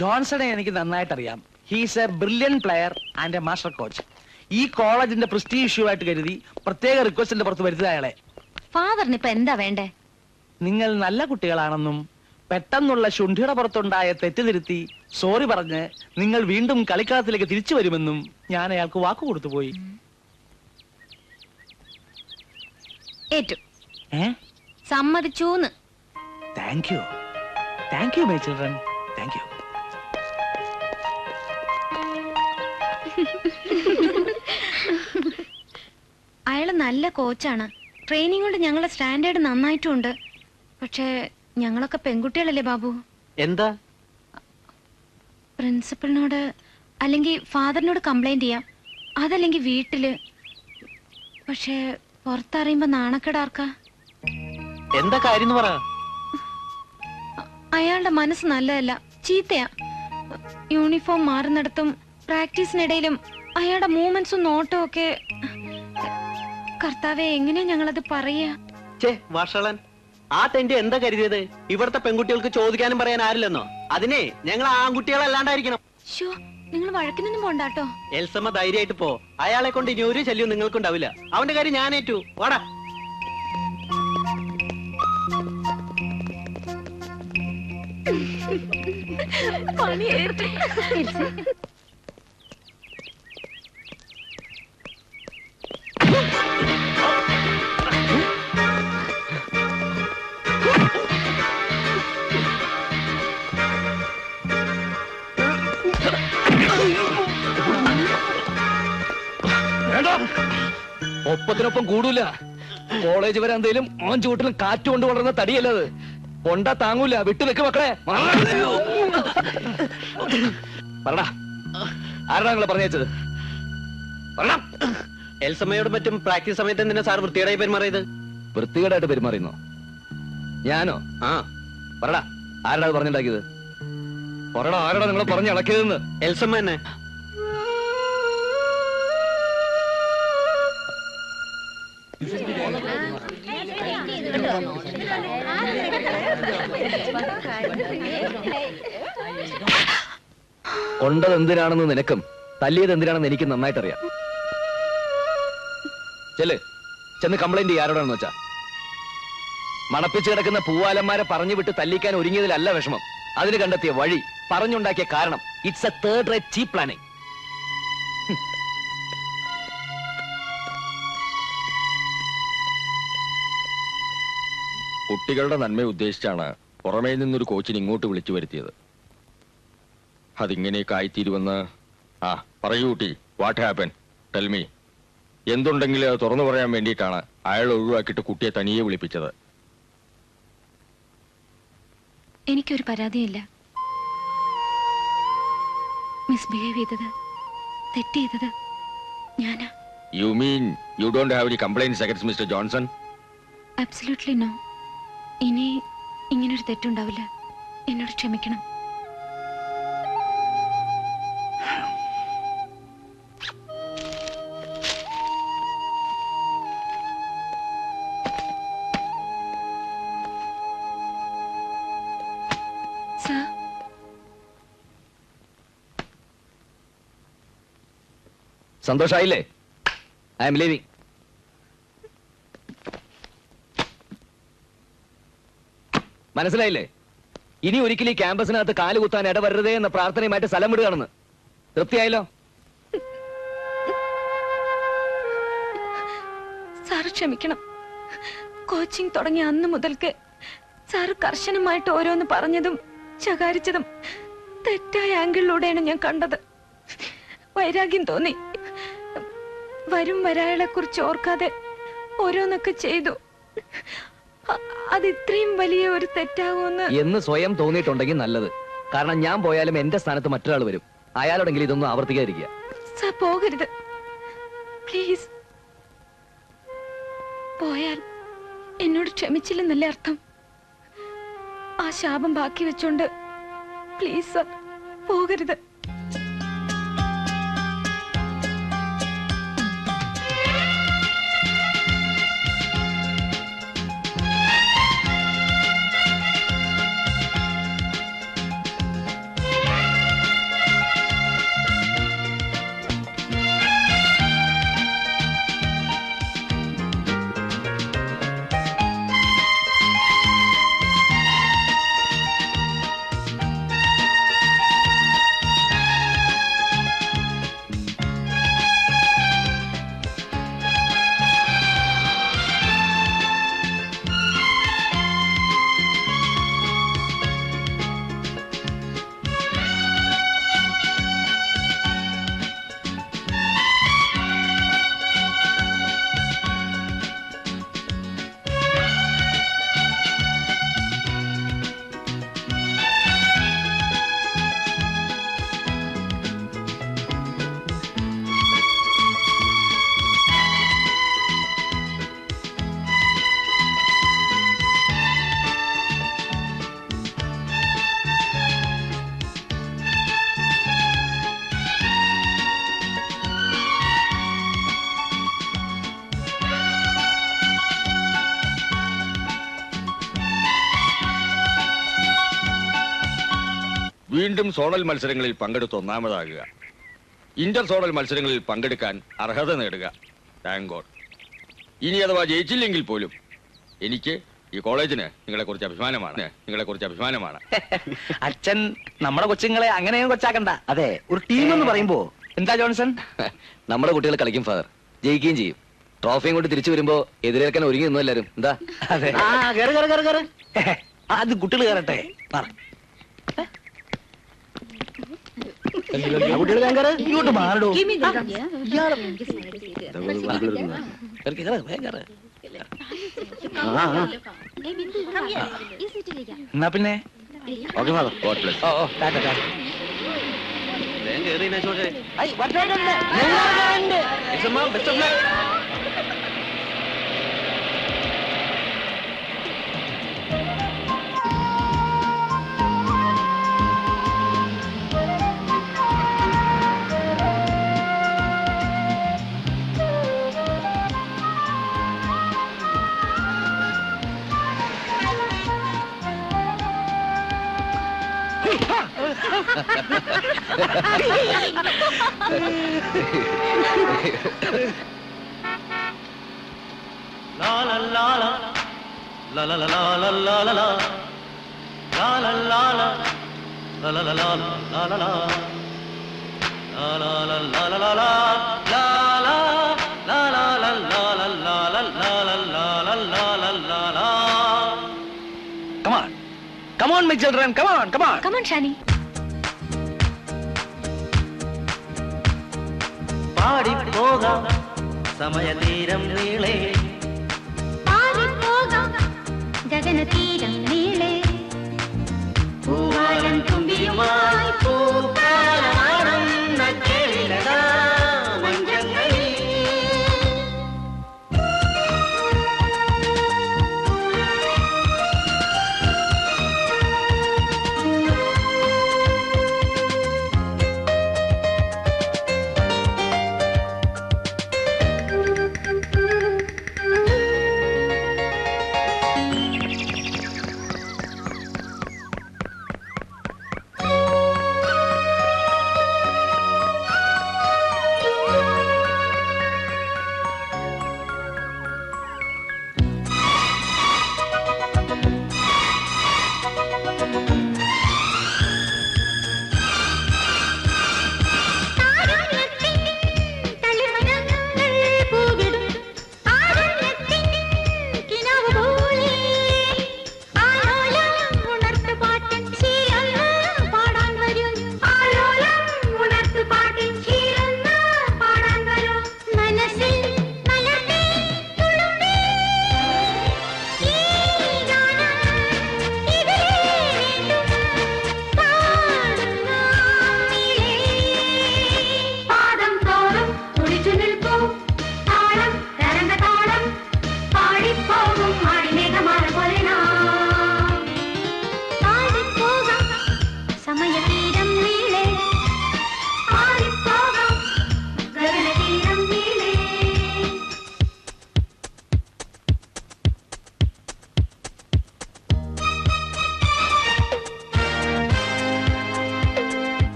ജോൺസണെ എനിക്ക് നന്നായിട്ട് അറിയാം. He's A brilliant player and A master coach. ഈ കോളേജിന്റെ പ്രസ്റ്റീജ് ഇഷ്യൂ ആയിട്ട് കരുതി പ്രത്യേക റിക്വസ്റ്റിന്റെ പുറത്ത് വരുത്തുക അയാളെ. ഫാദറിന് ഇപ്പൊ എന്താ വേണ്ടേ? നിങ്ങൾ നല്ല കുട്ടികളാണെന്നും പെട്ടെന്നുള്ള ശുണ്ഠിയുടെ പുറത്തുണ്ടായ തെറ്റുതിരുത്തി സോറി പറഞ്ഞ് നിങ്ങൾ വീണ്ടും കളിക്കളത്തിലേക്ക് തിരിച്ചു വരുമെന്നും ഞാൻ അയാൾക്ക് വാക്കു കൊടുത്തുപോയി. ഏറ്റു സമ്മതിച്ചൂന്ന്. Thank you my children, thank you. അയാള് നല്ല കോച്ചാണ്. ട്രെയിനിങ് കൊണ്ട് ഞങ്ങളെ സ്റ്റാൻഡേർഡ് നന്നായിട്ടുണ്ട്. പക്ഷേ ഞങ്ങളൊക്കെ പെൺകുട്ടികളല്ലേ ബാബു. എന്താ? പ്രിൻസിപ്പളിനോട് അല്ലെങ്കിൽ ഫാദറിനോട് കംപ്ലൈന്റ് ചെയ്യാം, അതല്ലെങ്കിൽ വീട്ടില്. പക്ഷേ പുറത്തറിയുമ്പോ നാണക്കേടാർക്കാ? എന്താ കാര്യം പറ. അയാളുടെ മനസ്സ് നല്ലതല്ല, ചീത്തയാ. യൂണിഫോം മാറുന്നിടത്തും പ്രാക്ടീസിനിടയിലും അയാളുടെ മൂവ്മെന്റ്സും നോട്ടവും ഒക്കെ. കർത്താവെ, എങ്ങനെയാ ഞങ്ങളത് പറയാ? വഷളൻ, ആ തെണ്ടി എന്താ കരുതിയത്? ഇവിടുത്തെ പെൺകുട്ടികൾക്ക് ചോദിക്കാനും പറയാൻ ആരില്ലെന്നോ? അതിനെ ഞങ്ങൾ ആൺകുട്ടികളല്ലാണ്ടായിരിക്കണം. ഷോ, നിങ്ങൾ വഴക്കിനൊന്നും പോണ്ടാട്ടോ. എൽസമ്മ ധൈര്യമായിട്ട് പോ. അയാളെ കൊണ്ട് ഇനി ഒരു ശല്യവും നിങ്ങൾക്കുണ്ടാവില്ല. അവന്റെ കാര്യം ഞാൻ ഏറ്റു. വാടാ. ഒപ്പത്തിനൊപ്പം കൂടൂല. കോളേജ് വരെ എന്തേലും ഓൻ ചൂട്ടിലും കാറ്റ് കൊണ്ട് വളർന്ന തടിയല്ലത്. കൊണ്ടാ താങ്ങൂല. വിട്ടു വെക്ക് മക്കളെ. പറടാ, ആരാ നിങ്ങളെ പറഞ്ഞത്? പറടാ. എൽസമ്മയോട് മറ്റും പ്രാക്ടീസ് സമയത്ത് എന്തിനാ സാർ വൃത്തികേടായി പെരുമാറിയത്? വൃത്തികേടായിട്ട് പെരുമാറിയുന്നോ? ഞാനോ? ആ, പറടാ, ആരാടാ പറഞ്ഞുണ്ടാക്കിയത്? പറടാ, ആരാടാ നിങ്ങളെ പറഞ്ഞ് ഇളക്കിയതെന്ന്? എൽസമ്മ തന്നെ. കൊണ്ടത് എന്തിനാണെന്ന് നിനക്കും തല്ലിയത് എന്തിനാണെന്ന് എനിക്ക് നന്നായിട്ടറിയാം. ചെന്ന് കംപ്ലൈന്റ് ചെയ്യാരോടാണെന്ന് വെച്ചാ. മണപ്പിച്ച് കിടക്കുന്ന പൂവാലന്മാരെ പറഞ്ഞു വിട്ട് തല്ലിക്കാൻ ഒരുങ്ങിയതിലല്ല വിഷമം, അതിന് കണ്ടെത്തിയ വഴി, പറഞ്ഞുണ്ടാക്കിയ കാരണം. It's A third rate cheap planning. കുട്ടികളുടെ നന്മ ഉദ്ദേശിച്ചാണ് പുറമേ നിന്നൊരു കോച്ചിന് ഇങ്ങോട്ട് വിളിച്ചു വരുത്തിയത്. അതിങ്ങനെയൊക്കെ ആയിത്തീരുമെന്ന്. ആ പറയൂ കുട്ടി, വാട്ട് ഹാപ്പൻ? Tell me. എന്തുണ്ടെങ്കിലും അത് തുറന്നു പറയാൻ വേണ്ടിയിട്ടാണ് അയാൾ ഒഴിവാക്കിയിട്ട് കുട്ടിയെ തനിയെ വിളിപ്പിച്ചത്. എനിക്കൊരു പരാതിയില്ല. മിസ്ബിഹേവ് ചെയ്തത്, തെറ്റ് ചെയ്തത് ഞാനാ. You mean you don't have any complaints against mister Johnson? Absolutely no. ഇനി ഇങ്ങനൊരു തെറ്റുണ്ടാവില്ല. എന്നോട് ക്ഷമിക്കണം. സർ, സന്തോഷായില്ലേ? I am leaving. മനസ്സിലായില്ലേ? ഇനി ഒരിക്കലും ഈ ക്യാമ്പസിനകത്ത് കാലുകുത്താൻ ഇടവരരുതേ എന്ന പ്രാർത്ഥനയുമായിട്ട് സ്ഥലം വിടുകയാണെന്ന്. തൃപ്തിയായല്ലോ? സാറ് ക്ഷമിക്കണം. കോച്ചിങ് തുടങ്ങിയ അന്ന് മുതൽക്ക് സാറ് കർശനമായിട്ട് ഓരോന്ന് പറഞ്ഞതും ശകാരിച്ചതും തെറ്റായ ആംഗിളിലൂടെയാണ് ഞാൻ കണ്ടത്. വൈരാഗ്യം തോന്നി. വരും വരാകളെ കുറിച്ച് ഓർക്കാതെ ഓരോന്നൊക്കെ ചെയ്തു. അത് ഇത്രയും വലിയ ഒരു തെറ്റാകുമെന്ന് എന്ന് സ്വയം തോന്നിയിട്ടുണ്ടെങ്കിൽ നല്ലത്. കാരണം ഞാൻ പോയാലും എന്റെ സ്ഥാനത്ത് മറ്റൊരാൾ വരും. അയാളോടെങ്കിലും ഇതൊന്നും ആവർത്തിക്കാതിരിക്കുക. സാർ പോകരുത് പ്ലീസ്. പോയാൽ എന്നോട് ക്ഷമിച്ചില്ലെന്നല്ലേ അർത്ഥം? ആ ശാപം ബാക്കി വെച്ചോണ്ട് പ്ലീസ് സാർ പോകരുത്. വീണ്ടും സോണൽ മത്സരങ്ങളിൽ പങ്കെടുത്ത് ഒന്നാമതാകുക, ഇന്റർ സോണൽ മത്സരങ്ങളിൽ പങ്കെടുക്കാൻ അർഹത നേടുക. Thank God. ഇനി അഥവാ ജയിച്ചില്ലെങ്കിൽ പോലും എനിക്ക് ഈ കോളേജിന് നിങ്ങളെ കുറിച്ച് അഭിമാനമാണ്. അച്ഛൻ നമ്മുടെ കൊച്ചുങ്ങളെ അങ്ങനെയും കൊച്ചാക്കണ്ട. അതെ, ഒരു ടീം എന്ന് പറയുമ്പോ എന്താ ജോൺസൺ? നമ്മുടെ കുട്ടികൾ കളിക്കും ഫാദർ, ജയിക്കുകയും ചെയ്യും. ട്രോഫിയും കൊണ്ട് തിരിച്ചു വരുമ്പോ എതിരേൽക്കാൻ ഒരുങ്ങി നിന്നു എല്ലാരും. എന്താ അതെ, ആ കേറ് കേറ് കേറ് കേറ്. അത് കുട്ടികൾ കയറട്ടെ. ആ കുട്ടികൾ ഞാൻ കേറ്. ഇങ്ങോട്ട് മാറടോ. ആ, ആ. എന്നാ പിന്നെ ഓക്കെ ഫാദർ. God bless. ഓ ഓ ടാറ്റ ടാറ്റ. ഐ, വരട്ടെ, വരട്ടെ. Elsamma, best of luck. Come on, my children, come on. Come on Shani. പാടിപ്പോകാം സമയതീരം നീളെ, ഗഗനതീരം നീളെ, പൂവാലൻ തുമ്പിയുമായി പൂക്കാലമാടുന്ന കേളിലതാ മഞ്ചങ്ങളിൽ.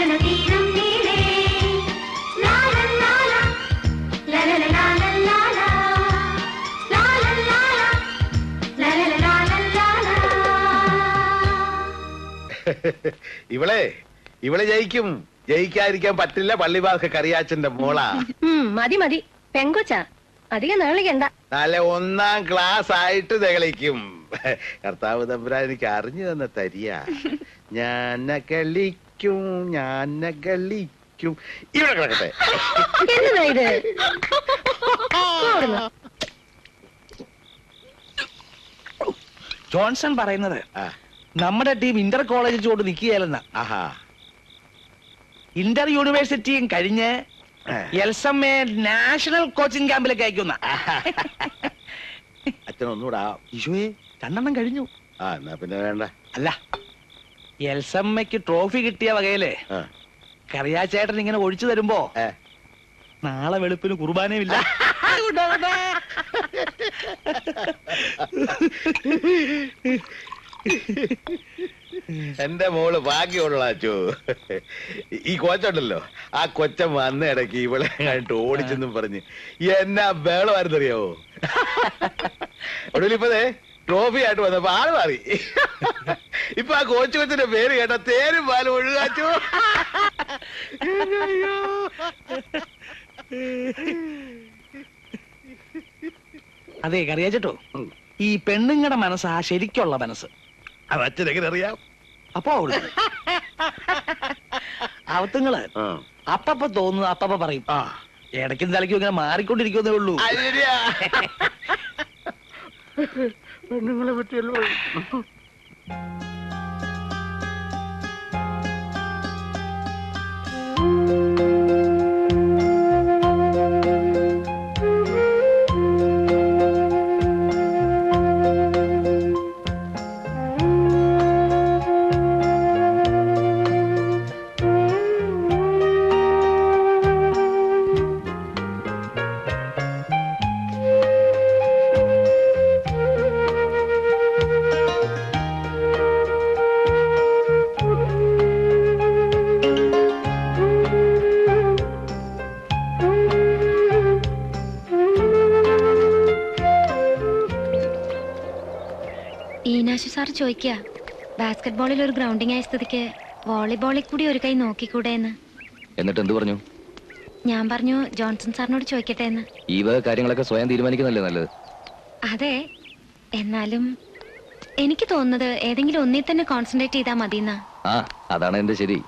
സമയതീരം നീളേ ലാലല്ലാല ലലലലാലല്ലാല ലാലല്ലാല ലലലലാലല്ലാല. ഇവളെ ജയിക്കും. ജയിക്കാതിരിക്കാൻ പറ്റില്ല. പള്ളിവാസ കറിയാച്ചന്റെ മോളാ. മതി മതി, പെങ്കൊച്ചാ, അധികം നേളിക്കണ്ട. നല്ല 1ാം ക്ലാസ് ആയിട്ട് തെളിക്കും. കർത്താവ് തമ്പുരാൻ എനിക്ക് അറിഞ്ഞു തന്ന തരിയ. ഞാൻ കളിക്കും. ഇവിടെ കിടക്കട്ടെ. എന്നതാ ഇത്? ഓടുന്നു. ജോൺസൺ പറയുന്നത് ആ, നമ്മുടെ ടീം ഇന്റർ കോളേജ് ചോട്ട് നിൽക്കുകയല്ലെന്ന. ആഹാ. ഇന്റർ യൂണിവേഴ്സിറ്റിയും കഴിഞ്ഞ് എൽസമ്മയെ നാഷണൽ കോച്ചിങ് ക്യാമ്പിലേക്ക് അയക്കുന്ന. അച്ഛനൊന്നുകൂടാ. ഈശോയെ 2 കഴിഞ്ഞു. ആ, എന്നാ പിന്നെ വേണ്ട. അല്ല, എൽസമ്മയ്ക്ക് ട്രോഫി കിട്ടിയ വകയില് ആ, കറിയാച്ചേട്ടൻ ഇങ്ങനെ ഒഴിച്ചു തരുമ്പോ ഏ. നാളെ വെളുപ്പിന് കുർബാനയുമില്ല. എന്റെ മോള് ഭാഗ്യമുള്ള അച്ചു. ഈ കോച്ചുണ്ടല്ലോ, ആ കൊച്ചൻ വന്ന ഇടയ്ക്ക് ഇവളെ കണ്ടിട്ട് ഓടിച്ചെന്നും പറഞ്ഞ് എന്നാ ബേളമായിരുന്നറിയാവോ. ഒടുവിലിപ്പതേ ട്രോഫി ആയിട്ട് വന്നപ്പോ ആള് മാറി. ഇപ്പൊ ആ കോച്ചു കൊച്ചിന്റെ പേര് കേട്ട തേരും പാലും ഒഴുകാച്ചു. അതെ കറിയാച്ചേട്ടോ, ഈ പെണ്ണുങ്ങളുടെ മനസ്സാ ശരിക്കുള്ള മനസ്സ്. അത് അച്ഛനെങ്ങനെ അറിയാം? അപ്പോ അവത്തുങ്ങള് അപ്പപ്പ തോന്നുന്നു അപ്പപ്പ പറയും. ആ, ഇടയ്ക്കും തലയ്ക്കും ഇങ്ങനെ മാറിക്കൊണ്ടിരിക്കുന്നേ ഉള്ളൂ. അത് ശരിയാ. പെണ്ണുങ്ങളെ പറ്റിയല്ലോ. ഈനാശു സാർ ചോദിക്കുക, ബാസ്കറ്റ് ബോളിൽ ഒരു ഗ്രൗണ്ടിങ് ആയ സ്ഥിതിക്ക് വോളിബോളിൽ കൂടി ഒരു കൈ നോക്കിക്കൂടെ എന്ന്. എന്നിട്ട് എന്ത് പറഞ്ഞു? ഞാൻ പറഞ്ഞു ജോൺസൺ സാറിനോട് ചോദിക്കട്ടെ എന്ന്. ഈ വക കാര്യങ്ങളൊക്കെ സ്വയം തീരുമാനിക്കുന്നല്ലേ നല്ലത്. അതെ, എന്നാലും എനിക്ക് തോന്നുന്നത് ഏതെങ്കിലും ഒന്നിൽ തന്നെ കോൺസെൻട്രേറ്റ് ചെയ്താൽ മതിയെന്നാ. ആ, അതാണ് എന്റെ ശരി.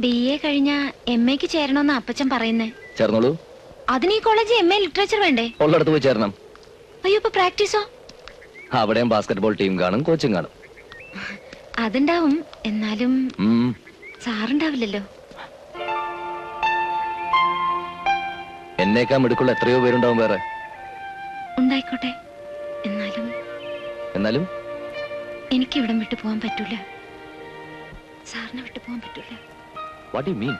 BA കഴിഞ്ഞ MAക്ക് ചേരണമെന്ന് അപ്പച്ചൻ പറയുന്നേ. ചേർന്നോളൂ. അതിന് ഈ കോളേജ് MA ലിറ്ററേച്ചർ വേണ്ടേ? ഉള്ളിടത്ത് പോയി ചേരണം. അയ്യോ, ഇപ്പൊ പ്രാക്ടീസോ? അവിടെയും ബാസ്കറ്റ്ബോൾ ടീം കാണും, കോച്ചിങ് കാണും. അതുണ്ടാവും, എന്നാലും സാറുണ്ടാവില്ലല്ലോ. എന്നേക്കാ മിടുക്കുള്ള എത്രയോ പേരുണ്ടാവും വേറെ. ഉണ്ടായിക്കോട്ടെ, എന്നാലും എനിക്ക് ഇവിടം വിട്ടു പോകാൻ പറ്റൂല. സാറിനെ വിട്ടു പോകാൻ പറ്റൂല. What you mean?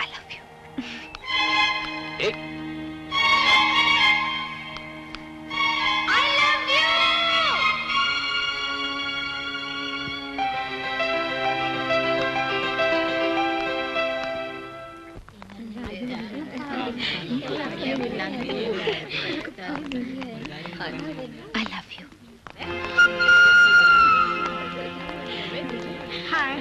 I love you. I love you. Hi.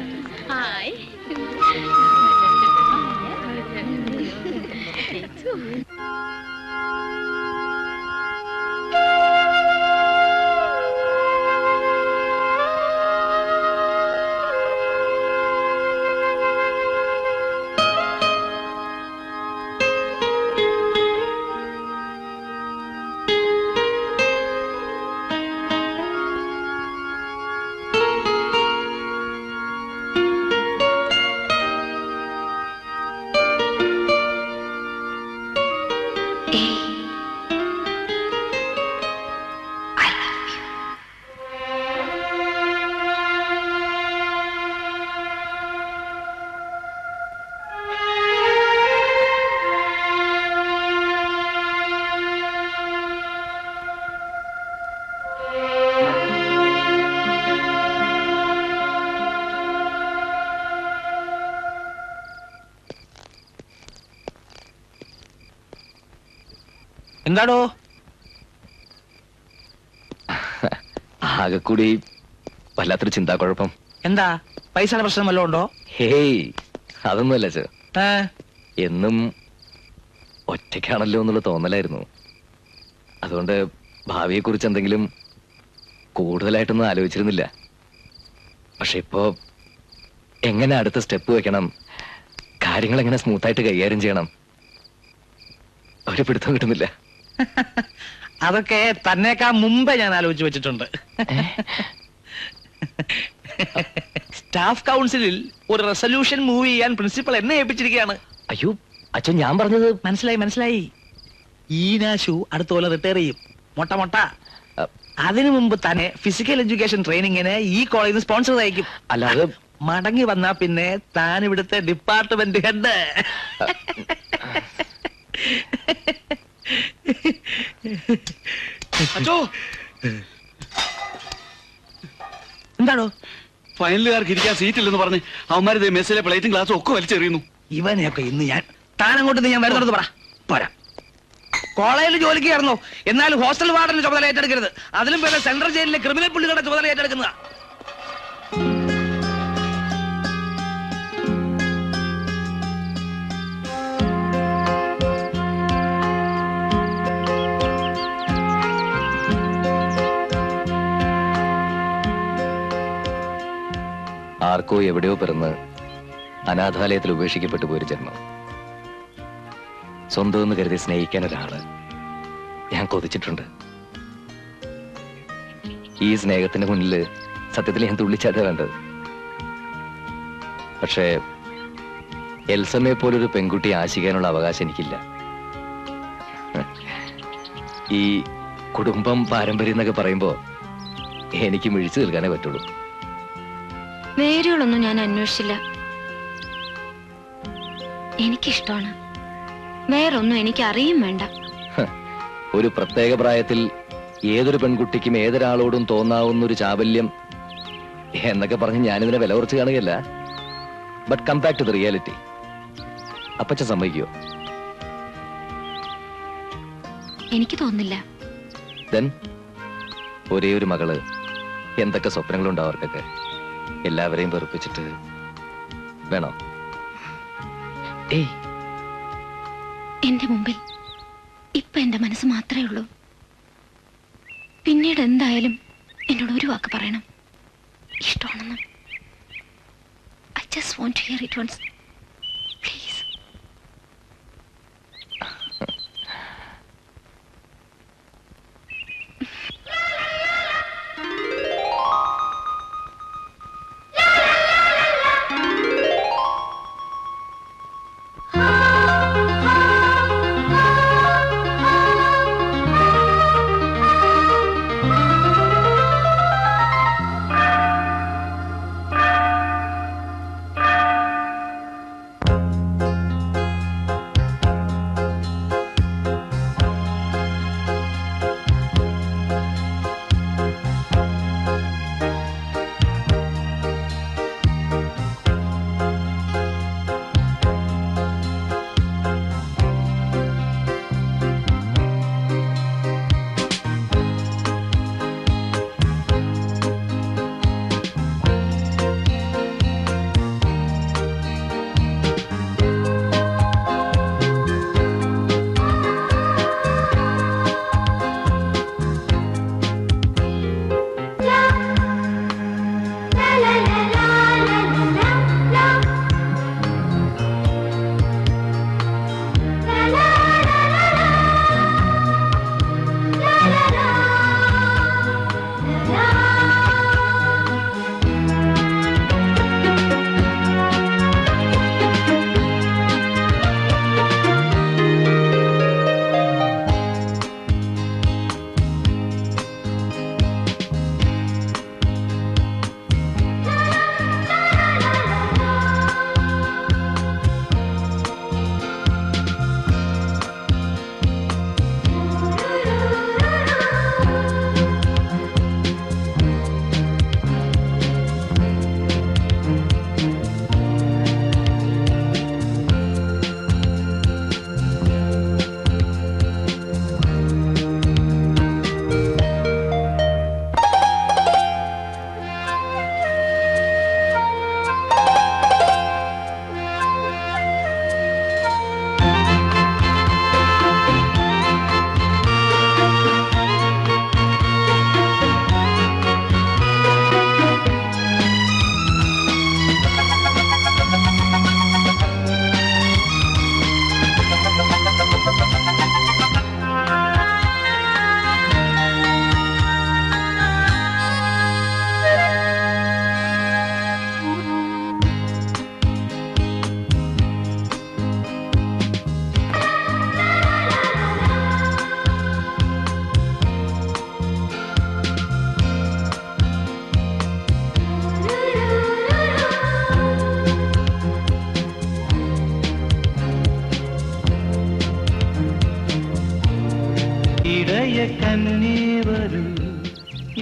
എന്താടോ? ആകെ കൂടി വല്ലാത്തൊരു ചിന്താക്കുഴപ്പം. എന്താ പൈസയുടെ പ്രശ്നം വല്ലതും ഉണ്ടോ? ഹേയ്, അതൊന്നുമല്ല ചേ. ഏ? എന്നും ഒറ്റയ്ക്കാണല്ലോ എന്നുള്ള തോന്നലായിരുന്നു. അതുകൊണ്ട് ഭാവിയെ കുറിച്ച് എന്തെങ്കിലും കൂടുതലായിട്ടൊന്നും ആലോചിച്ചിരുന്നില്ല. പക്ഷെ ഇപ്പോ എങ്ങനെ അടുത്ത സ്റ്റെപ്പ് വെക്കണം, കാര്യങ്ങൾ എങ്ങനെ സ്മൂത്തായിട്ട് കൈകാര്യം ചെയ്യണം, ഒരു പിടുത്തം കിട്ടുന്നില്ല. അതൊക്കെ തന്നേക്കാ മുമ്പേ ഞാൻ ആലോചിച്ച് വെച്ചിട്ടുണ്ട്. സ്റ്റാഫ് കൗൺസിലിൽ ഒരു റെസൊല്യൂഷൻ മൂവ് ചെയ്യാൻ പ്രിൻസിപ്പൽ എന്നെ ഏൽപ്പിച്ചിരിക്കുകയാണ്. അയ്യോ അച്ഛൻ, ഞാൻ പറഞ്ഞത് മനസ്സിലായി. ഈനാശു അടുത്ത പോലെ റിട്ടയർ ചെയ്യും. മൊട്ട അതിനു മുമ്പ് തന്നെ ഫിസിക്കൽ എഡ്യൂക്കേഷൻ ട്രെയിനിങ്ങിന് ഈ കോളേജിൽ സ്പോൺസർ അയക്കും. അല്ലാതെ മടങ്ങി വന്നാ പിന്നെ താൻ ഇവിടുത്തെ ഡിപ്പാർട്ട്മെന്റ് ഹെഡ്. എന്താണോ? ഫൈനലുകാർക്ക് ഇരിക്കാൻ സീറ്റില്ലെന്ന് പറഞ്ഞ് അവന്മാര് മെസ്സിലെ പ്ലേറ്റും ഗ്ലാസും ഒക്കെ വലിച്ചെറിയുന്നു. ഇവനെയൊക്കെ ഇന്ന് ഞാൻ താനങ്ങോട്ട് ഞാൻ വരുന്നത് പോരാ. കോളേജിൽ ജോലിക്ക് കയറുന്നു, എന്നാൽ ഹോസ്റ്റൽ വാർഡിന്റെ ചുമതല ഏറ്റെടുക്കരുത്. അതിലും പേരെ സെൻട്രൽ ജയിലിലെ ക്രിമിനൽ പുള്ളികളുടെ ചുമതല ഏറ്റെടുക്കുന്നതാ. ആർക്കോ എവിടെയോ പിറന്ന് അനാഥാലയത്തിൽ ഉപേക്ഷിക്കപ്പെട്ടു പോയൊരു ജന്മം. സ്വന്തം എന്ന് കരുതി സ്നേഹിക്കാൻ ഒരാള് ഞാൻ കൊതിച്ചിട്ടുണ്ട്. ഈ സ്നേഹത്തിന്റെ മുന്നിൽ സത്യത്തിൽ ഞാൻ തുള്ളിച്ചാറ്റാ വേണ്ടത്. പക്ഷേ എൽസമ്മയെ പോലൊരു പെൺകുട്ടി ആശിക്കാനുള്ള അവകാശം എനിക്കില്ല. ഈ കുടുംബം പാരമ്പര്യം എന്നൊക്കെ പറയുമ്പോ എനിക്ക് മിഴിച്ചു നിൽക്കാനേ പറ്റുള്ളൂ. വേരുകളൊന്നും ഞാൻ അന്വേഷിച്ചില്ല. എനിക്കിഷ്ടമാണ്. വേറൊന്നും എനിക്ക് അറിയും വേണ്ട. ഒരു പ്രത്യേക പ്രായത്തിൽ ഏതൊരു പെൺകുട്ടിക്കും ഏതൊരാളോടും തോന്നാവുന്ന ഒരു ചാബല്യം എന്നൊക്കെ പറഞ്ഞ് ഞാനിതിനെ വില കുറച്ച് കാണുകയല്ല. But come back to the reality. അപ്പച്ച സമ്മതിക്കോ? എനിക്ക് തോന്നില്ല. ദെൻ ഒരേ ഒരു മകള്, എന്തൊക്കെ സ്വപ്നങ്ങളുണ്ടോ അവർക്കൊക്കെ. എല്ലാവരെയും വെറുപ്പിച്ചിട്ട് വേണോ? ഏയ്, എന്റെ മുമ്പിൽ ഇപ്പൊ എന്റെ മനസ്സ് മാത്രമേ ഉള്ളൂ. പിന്നീട് എന്തായാലും എന്നോട് ഒരു വാക്ക് പറയണം, ഇഷ്ടമാണെന്ന്. I just want to hear it once. Please.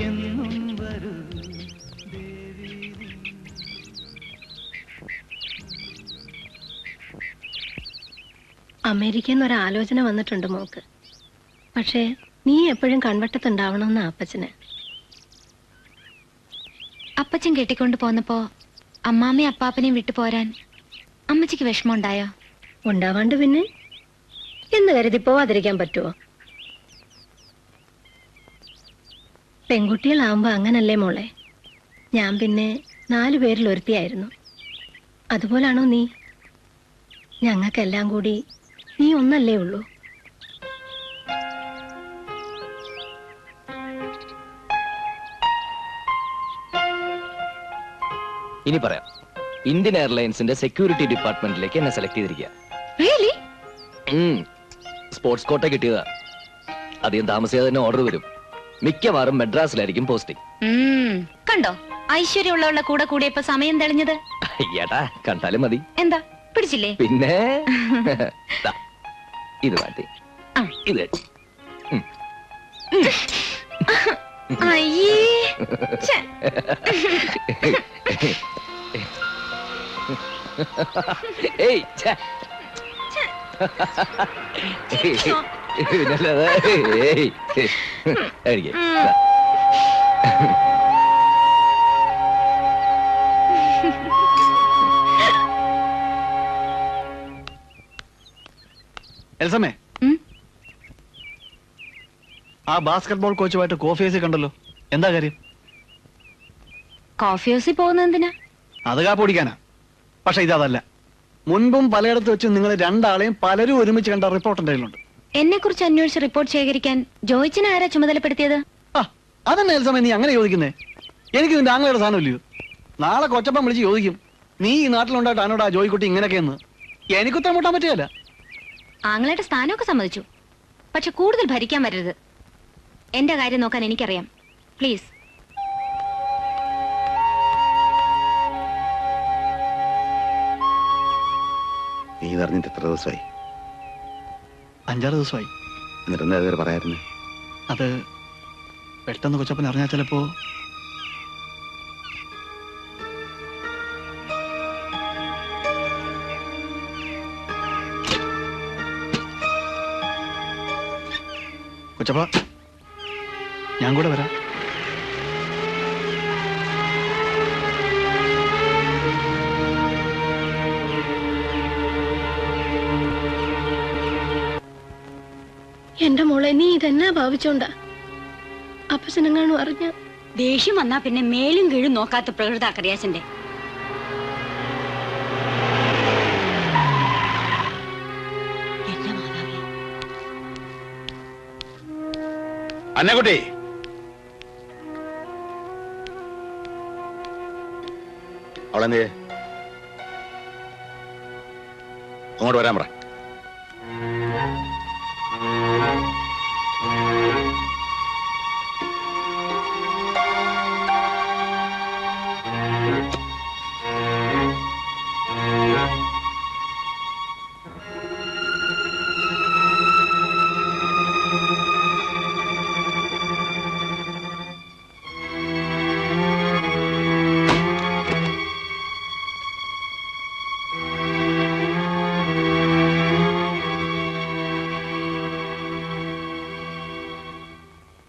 എന്നും വരൂ അമേരിക്കയിൽ നിന്ന് ഒരാലോചന വന്നിട്ടുണ്ട് മോക്ക്. പക്ഷേ നീ എപ്പോഴും കൺവട്ടത്തുണ്ടാവണമെന്ന് അപ്പച്ചന്. അപ്പച്ചൻ കെട്ടിക്കൊണ്ട് പോന്നപ്പോ അമ്മാമ്മയും അപ്പാപ്പനെയും വിട്ടു പോരാൻ അമ്മച്ചിക്ക് വിഷമമുണ്ടായോ? ഉണ്ടാവാണ്ട് പിന്നെ എന്ന് കരുതി പോവാതിരിക്കാൻ പറ്റുമോ? പെൺകുട്ടികളാവുമ്പോ അങ്ങനല്ലേ മോളെ. ഞാൻ പിന്നെ 4 പേരിൽ ഒരുത്തിയായിരുന്നു. അതുപോലാണോ നീ? ഞങ്ങൾക്കെല്ലാം കൂടി നീ ഒന്നല്ലേ ഉള്ളൂ. ഇനി പറയാം. ഇന്ത്യൻ എയർലൈൻസിന്റെ സെക്യൂരിറ്റി ഡിപ്പാർട്ട്മെന്റിലേക്ക് എന്നെ സെലക്ട് ചെയ്തിരിക്കുക. റിയലി? സ്പോർട്സ് കോട്ട കിട്ടിയതാ. അധികം താമസിയാതെ തന്നെ ഓർഡർ വരും. മിക്കവാറും മെഡ്രാസിലായിരിക്കും പോസ്റ്റിംഗ്. കണ്ടോ ഐശ്വര്യമുള്ളവളുടെ കൂടെ കൂടിയപ്പോ സമയം തെളിഞ്ഞത്? ഏട്ടാ കണ്ടാലും മതി. എന്താ പിടിച്ചില്ലേ? പിന്നെ ദാ, ഇത് മാറ്റി ആ. ഇത് അയ്യേ ഛെ. ഏയ് ഛെ. പിന്നല്ലാതെ. ഏയ് കഴിക്ക്. ദാ. എൽസമ്മേ, ഉം? ആ ബാസ്കറ്റ്ബോൾ കോച്ചുമായിട്ട് കോഫി ഹൗസിൽ കണ്ടല്ലോ. എന്താ കാര്യം? കോഫി ഹൗസിൽ പോകുന്നത് എന്തിനാ? അത് കാപ്പ് കുടിക്കാനാ. പക്ഷെ ഇതല്ല. മുൻപും പലയിടത്ത് വെച്ച് നിങ്ങൾ രണ്ടാളെയും പലരും ഒരുമിച്ച് കണ്ട റിപ്പോർട്ട് എന്തെങ്കിലുണ്ട്? എന്നെ കുറിച്ച് അന്വേഷിച്ച് റിപ്പോർട്ട് ശേഖരിക്കാൻ ജോയിച്ചിനെ ആരാ ചുമതലപ്പെടുത്തിയത്? ആ അതന്നെ എൽസമ്മേ നീ അങ്ങനെ ചോദിക്കുന്നേ. എനിക്ക് നിന്റെ ആങ്ങളുടെ സാധനമില്ലയോ? നാളെ കൊച്ചപ്പം വിളിച്ച് ചോദിക്കും, നീ ഈ നാട്ടിലുണ്ടായിട്ട് ആനോട് ആ ജോയിക്കുട്ടി ഇങ്ങനെയൊക്കെയെന്ന്. എനിക്കുത്തരം മുട്ടാൻ പറ്റുകയല്ല. ആങ്ങളയുടെ സ്ഥാനമൊക്കെ സമ്മതിച്ചു. പക്ഷെ കൂടുതൽ ഭരിക്കാൻ വരരുത്. എന്റെ കാര്യം നോക്കാൻ എനിക്കറിയാം. പ്ലീസ്. നീ പറഞ്ഞിട്ട് എത്ര ദിവസമായി? 5-6 ദിവസമായി. എന്നിട്ട് എന്താ ഇതുവരെ പറയായിരുന്നു? അത് പെട്ടെന്ന് കൊച്ചപ്പൻ അറിഞ്ഞാൽ ചിലപ്പോ. കൊച്ചപ്പ ഞാൻ കൂടെ വരാം. എന്റെ മോളെ നീ ഇതെന്നാ ഭാവിച്ചോണ്ടാ? അപ്പച്ചനെങ്ങാനും അറിഞ്ഞ ദേഷ്യം വന്നാ പിന്നെ മേലും കീഴും നോക്കാത്ത പ്രകൃത കറിയാച്ചന്റെ. എന്റെ മാതാവേ, അന്നക്കുട്ടി, അവളെന്തേ? അങ്ങോട്ട് വരാൻ പറ.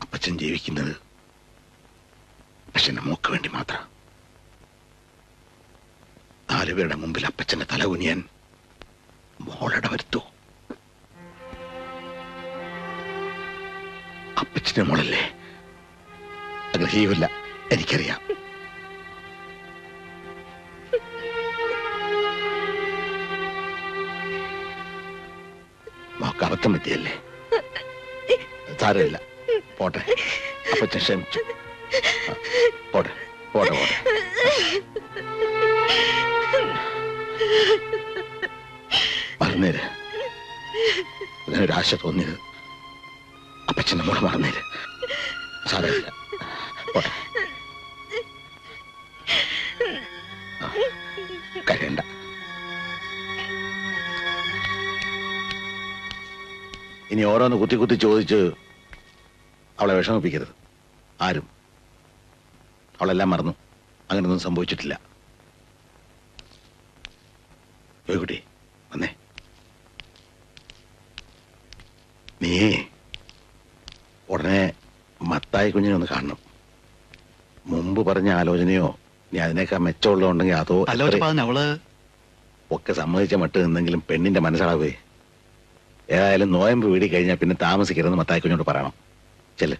അപ്പച്ചൻ ജീവിക്കുന്നത് അപ്പച്ചന്റെ മോക്ക് വേണ്ടി മാത്രം. 4 പേരുടെ മുമ്പിൽ അപ്പച്ചന്റെ തല കുനിയാൻ മോളട വരുത്തൂ. അപ്പച്ചന്റെ മോളല്ലേ? അങ്ങനെ ചെയ്യൂല, എനിക്കറിയാം. മോക്ക് അബദ്ധം പറ്റിയല്ലേ? സാരമില്ല, പോട്ടെ. അപ്പച്ചൻ ക്ഷമിച്ചു. പോട്ടെ പോട്ടെ പോട്ടെ. മറന്നേര്. അതിനൊരാശ തോന്നിയത് അപ്പച്ചന്റെ മോള് മറന്നേര്. സാരമില്ല, പോട്ടെ. കരയണ്ട. ഇനി ഓരോന്ന് കുത്തി കുത്തി ചോദിച്ച് അവളെ വിഷമിപ്പിക്കരുത്. ആരും അവളെല്ലാം മറന്നു. അങ്ങനൊന്നും സംഭവിച്ചിട്ടില്ല. കുട്ടി വന്നേ. നീ ഉടനെ മത്തായി കുഞ്ഞിനെ ഒന്ന് കാണണം. മുമ്പ് പറഞ്ഞ ആലോചനയോ നീ അതിനേക്കാൾ മെച്ചമുള്ളതുണ്ടെങ്കിൽ അതോ അവള് ഒക്കെ സമ്മതിച്ച മട്ട് എന്തെങ്കിലും പെണ്ണിന്റെ മനസ്സിലാവേ. ഏതായാലും നോയമ്പ് വീടി കഴിഞ്ഞാൽ പിന്നെ താമസിക്കരുതെന്ന് മത്തായി കുഞ്ഞോട് പറയണം. ചെല്ല്.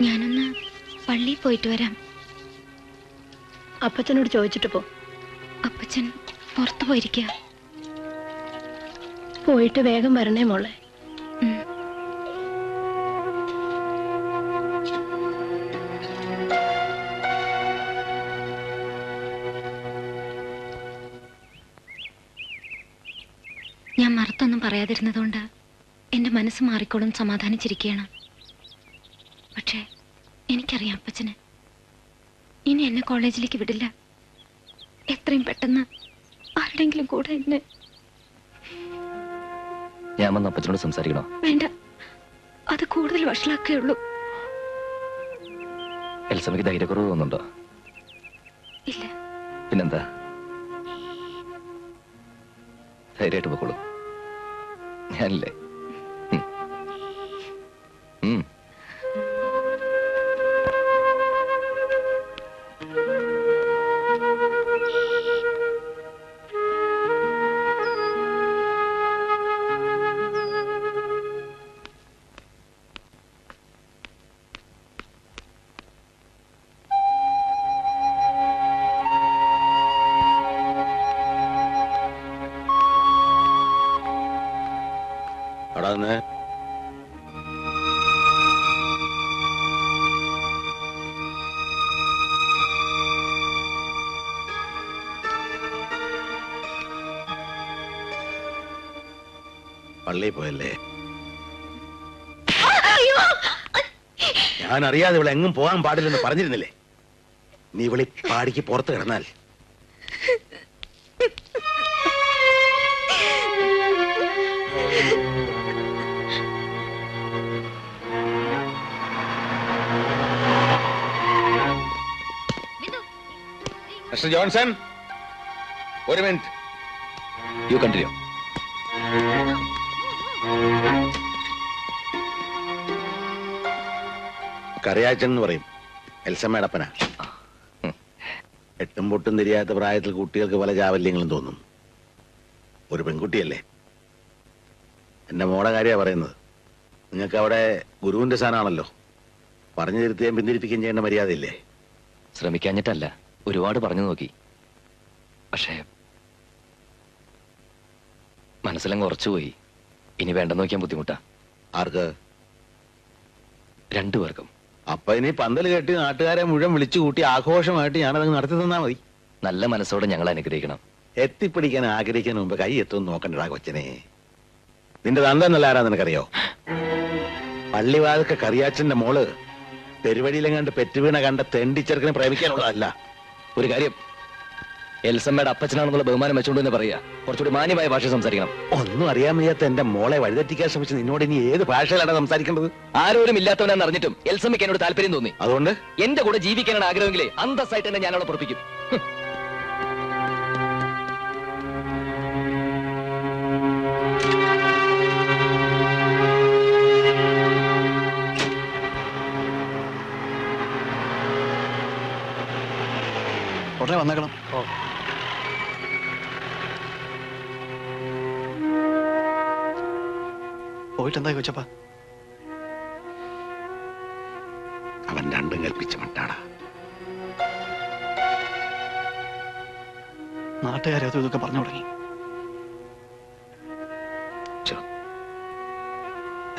ഞാനൊന്ന് പള്ളിയിൽ പോയിട്ട് വരാം. അപ്പച്ചനോട് ചോദിച്ചിട്ട് പോ. അപ്പച്ചൻ പുറത്തു പോയിരിക്കുക. പോയിട്ട് വേഗം വരണേ മോളെ. ഞാൻ മറുത്തൊന്നും പറയാതിരുന്നതുകൊണ്ട് എന്റെ മനസ്സ് മാറിക്കോളും സമാധാനിച്ചിരിക്കുകയാണ്. പക്ഷേ എനിക്കറിയാം അപ്പച്ചന് ഇനി എന്നെ കോളേജിലേക്ക് വിടില്ല. എത്രയും പെട്ടെന്ന് ആരുടെങ്കിലും കൂടെ എന്നെ. ഞാൻ വന്ന് അപ്പച്ചനോട് സംസാരിക്കണോ? വേണ്ട, അത് കൂടുതൽ വഷളാക്കേ ഉള്ളൂ. എൽസമ്മയ്ക്ക് ധൈര്യക്കുറവ് തോന്നുന്നുണ്ടോ? ഇല്ല. പിന്നെന്താ? ധൈര്യമായിട്ട് പോയിക്കോളൂ. ഞാനില്ലേ? അടാന്ന് പള്ളിയിൽ പോയല്ലേ? ഞാൻ അറിയാതെ ഇവിടെ എങ്ങും പോകാൻ പാടില്ലെന്ന് പറഞ്ഞിരുന്നില്ലേ? നീ ഇവിടെ പാടിക്ക് പുറത്ത് കിടന്നാൽ മിസ്റ്റർ ജോൺസൺ, ഒരു മിനിറ്റ്. You continue. കറിയാച്ചൻ എന്ന് പറയും. എൽസമ്മേടപ്പന. എട്ടും പൊട്ടും തിരിയാത്ത പ്രായത്തിൽ കുട്ടികൾക്ക് പല ചാവല്യങ്ങളും തോന്നും. ഒരു പെൺകുട്ടിയല്ലേ. എന്റെ മോടെ കാര്യമാണ് പറയുന്നത്. നിങ്ങൾക്ക് അവിടെ ഗുരുവിന്റെ സ്ഥാനമാണല്ലോ. പറഞ്ഞു തിരുത്തുകയും പിന്തിരിപ്പിക്കുകയും ചെയ്യേണ്ട മര്യാദയില്ലേ? ശ്രമിക്കാഞ്ഞിട്ടല്ല, ഒരുപാട് പറഞ്ഞു നോക്കി. പക്ഷേ മനസ്സിലങ്ങ് ഉറച്ചുപോയി. ഇനി വേണ്ടെന്ന് നോക്കിയാൻ ബുദ്ധിമുട്ടാ. ആർക്ക്? രണ്ടുപേർക്കും. അപ്പൊ ഇനി പന്തൽ കെട്ടി നാട്ടുകാരെ മുഴുവൻ വിളിച്ചു കൂട്ടി ആഘോഷമായിട്ട് ഞാനത് നടത്തി തന്നാ മതി. നല്ല മനസ്സോടെ ഞങ്ങൾ അനുഗ്രഹിക്കണം. എത്തിപ്പിടിക്കാൻ ആഗ്രഹിക്കാൻ മുമ്പ് കൈ എത്തുമെന്ന് നോക്കണ്ടടാ കൊച്ചനെ. നിന്റെ തന്തെന്നല്ല ആരാ നിനക്കറിയോ? പള്ളിവാതൊക്കെ കറിയാച്ചന്റെ മോള് പെരുവഴിയിലെങ്ങാണ്ട് പെറ്റുവീണ കണ്ട തെണ്ടിച്ചെറുക്കിനെ പ്രേമിക്കാനുള്ളതല്ല. ഒരു കാര്യം, എൽസമ്മയുടെ അപ്പച്ചനാണെന്നുള്ള ബഹുമാനം വെച്ചുകൊണ്ട് തന്നെ പറയാ. കുറച്ചുകൂടി മാന്യമായ ഭാഷ സംസാരിക്കണം. ഒന്നും അറിയാൻ വയ്യാത്ത എന്റെ മോളെ വഴിതെറ്റിക്കാൻ ശ്രമിച്ച് നിന്നോട് ഇനി ഏത് ഭാഷയിലാണ് സംസാരിക്കേണ്ടത്? ആരോരും ഇല്ലാത്തവനാണെന്ന് അറിഞ്ഞിട്ടും എൽസമ്മയ്ക്ക് എന്നോട് താല്പര്യം തോന്നി. അതുകൊണ്ട് എന്റെ കൂടെ ജീവിക്കാനാണ് ആഗ്രഹമെങ്കിലേ അന്തസ്സായിട്ട് തന്നെ ഞാൻ അവളെ പുറപ്പിക്കും. ഉടനെ വന്നേക്കണം. പോയിട്ട് എന്തായി കൊച്ചപ്പ? അവൻ രണ്ടും കൽപ്പിച്ച മട്ടാടാ. നാട്ടുകാരെ അതും ഇതൊക്കെ പറഞ്ഞു തുടങ്ങി.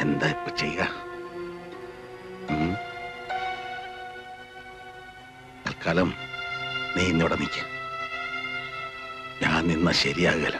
എന്താ ഇപ്പൊ ചെയ്യുക? തൽക്കാലം നീ ഇന്നോടെ നിൽക്ക. ഞാൻ നിന്ന ശരിയാകല.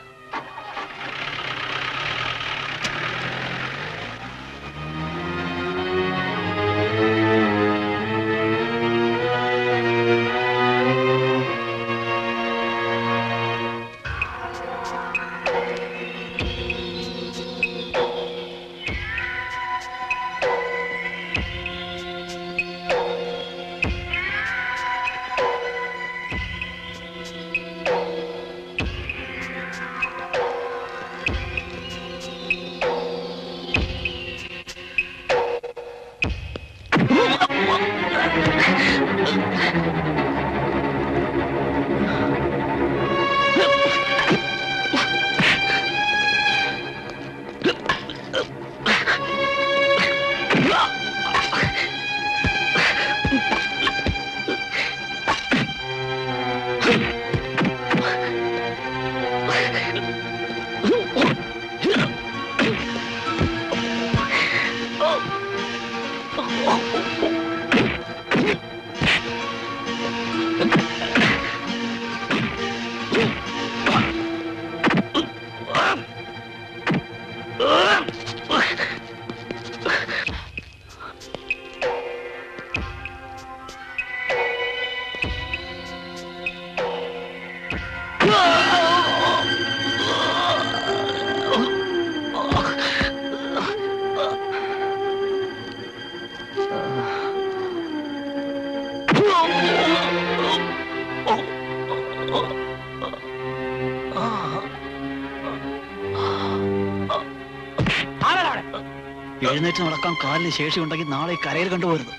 എഴുന്നേറ്റ് നടക്കാൻ കാലിന് ശേഷി ഉണ്ടെങ്കിൽ നാളെ കരയിൽ കണ്ടുപോരുത്.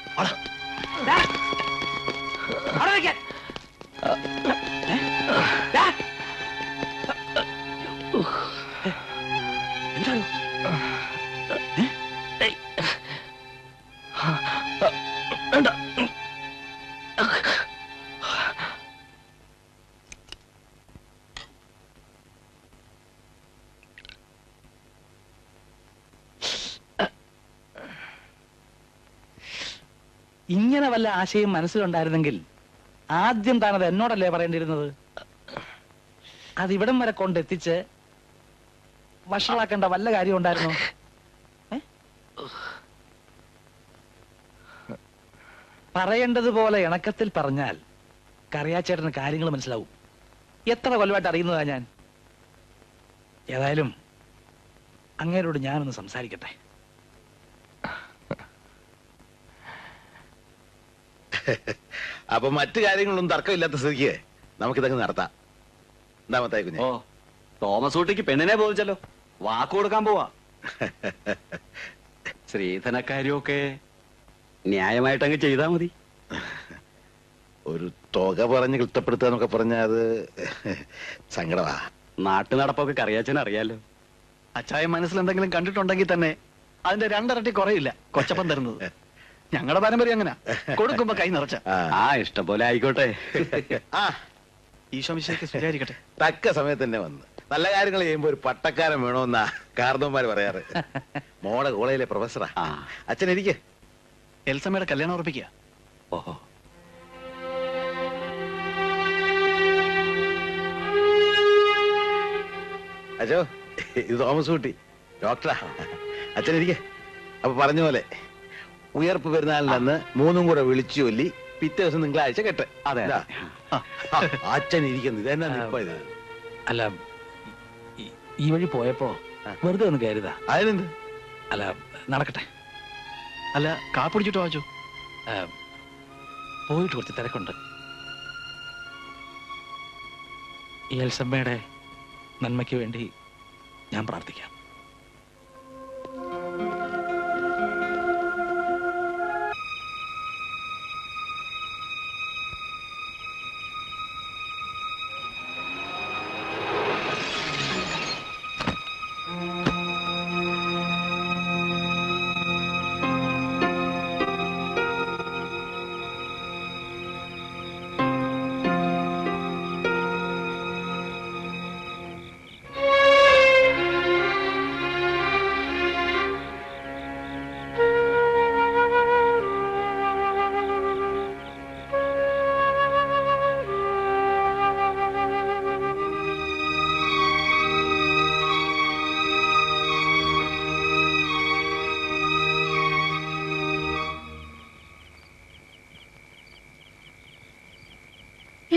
ഇങ്ങനെ വല്ല ആശയം മനസ്സിലുണ്ടായിരുന്നെങ്കിൽ ആദ്യം താനത് എന്നോടല്ലേ പറയേണ്ടിയിരുന്നത്? അതിവിടം വരെ കൊണ്ടെത്തിച്ച് വഷളാക്കേണ്ട വല്ല കാര്യം ഉണ്ടായിരുന്നോ? പറയേണ്ടതുപോലെ ഇണക്കത്തിൽ പറഞ്ഞാൽ കറിയാച്ചേട്ടന് കാര്യങ്ങൾ മനസ്സിലാവും. എത്ര കൊല്ലമായിട്ട് അറിയുന്നതാ ഞാൻ. ഏതായാലും അങ്ങേരോട് ഞാനൊന്ന് സംസാരിക്കട്ടെ. അപ്പൊ മറ്റു കാര്യങ്ങളൊന്നും തർക്കമില്ലാത്ത സ്ഥിതിക്ക് നമുക്കിതങ്ങ് നടത്താം. എന്താ മത്തായി കുഞ്ഞെ? ഓ, തോമസ് ഊട്ടിക്ക് പെണ്ണിനെ ബോധിച്ചല്ലോ. വാക്ക് കൊടുക്കാൻ പോവാ. ശ്രീധനക്കാര്യമൊക്കെ ന്യായമായിട്ട് അങ്ങ് ചെയ്താ മതി. ഒരു തുക പറഞ്ഞ് ക്ലിഷ്ടപ്പെടുത്തുക എന്നൊക്കെ പറഞ്ഞാൽ അത് സങ്കടമാ. നാട്ടു നടപ്പൊക്കെ കറിയാച്ചൻ അറിയാലോ. അച്ചായ മനസ്സിൽ എന്തെങ്കിലും കണ്ടിട്ടുണ്ടെങ്കിൽ തന്നെ അതിന്റെ രണ്ടിരട്ടി കുറയില്ല കൊച്ചപ്പൻ തരുന്നത്. ഞങ്ങളുടെ പാരമ്പര്യം അങ്ങനെ കൊടുക്കുമ്പോ കൈ നിറച്ച. ആ, ഇഷ്ടം പോലെ ആയിക്കോട്ടെ. ഈശോ മിശിഹായ്ക്ക് സ്തുതിയായിരിക്കട്ടെ. തക്ക സമയത്ത് തന്നെ വന്ന് നല്ല കാര്യങ്ങൾ ചെയ്യുമ്പോ ഒരു പട്ടക്കാരൻ വേണമെന്നാ കാർന്നവന്മാര് പറയാറ്. മോടെ കോളേജിലെ പ്രൊഫസറാ. അച്ഛൻ ഇരിക്കെ. എൽസമ്മയുടെ കല്യാണം ഉറപ്പിക്കുക. ഓഹോ, അച്ഛോ, ഇത് തോമസ് കുട്ടി ഡോക്ടറാ. അച്ഛൻ ഇരിക്കെ. അപ്പൊ പറഞ്ഞ പോലെ ഉയർപ്പ് പെരുന്നാളിനന്ന് മൂന്നും കൂടെ വിളിച്ചു ചൊല്ലി പിറ്റേ ദിവസം തിങ്കളാഴ്ച കെട്ട്. അതെ. അച്ഛൻ ഇരിക്കുന്നത് ഇതെന്നാ നിപ്പ ഇത്? അല്ല, ഈ വഴി പോയപ്പോ വെറുതെ ഒന്ന് കയറിയതാ. അതിനെന്ത്? അല്ല, നടക്കട്ടെ. അല്ല, കാപ്പിടിച്ചിട്ട് വാച്ചു. പോയിട്ട് കുറച്ച് തിരക്കുണ്ട്. ഈ എൽസമ്മയുടെ നന്മയ്ക്ക് വേണ്ടി ഞാൻ പ്രാർത്ഥിക്കാം.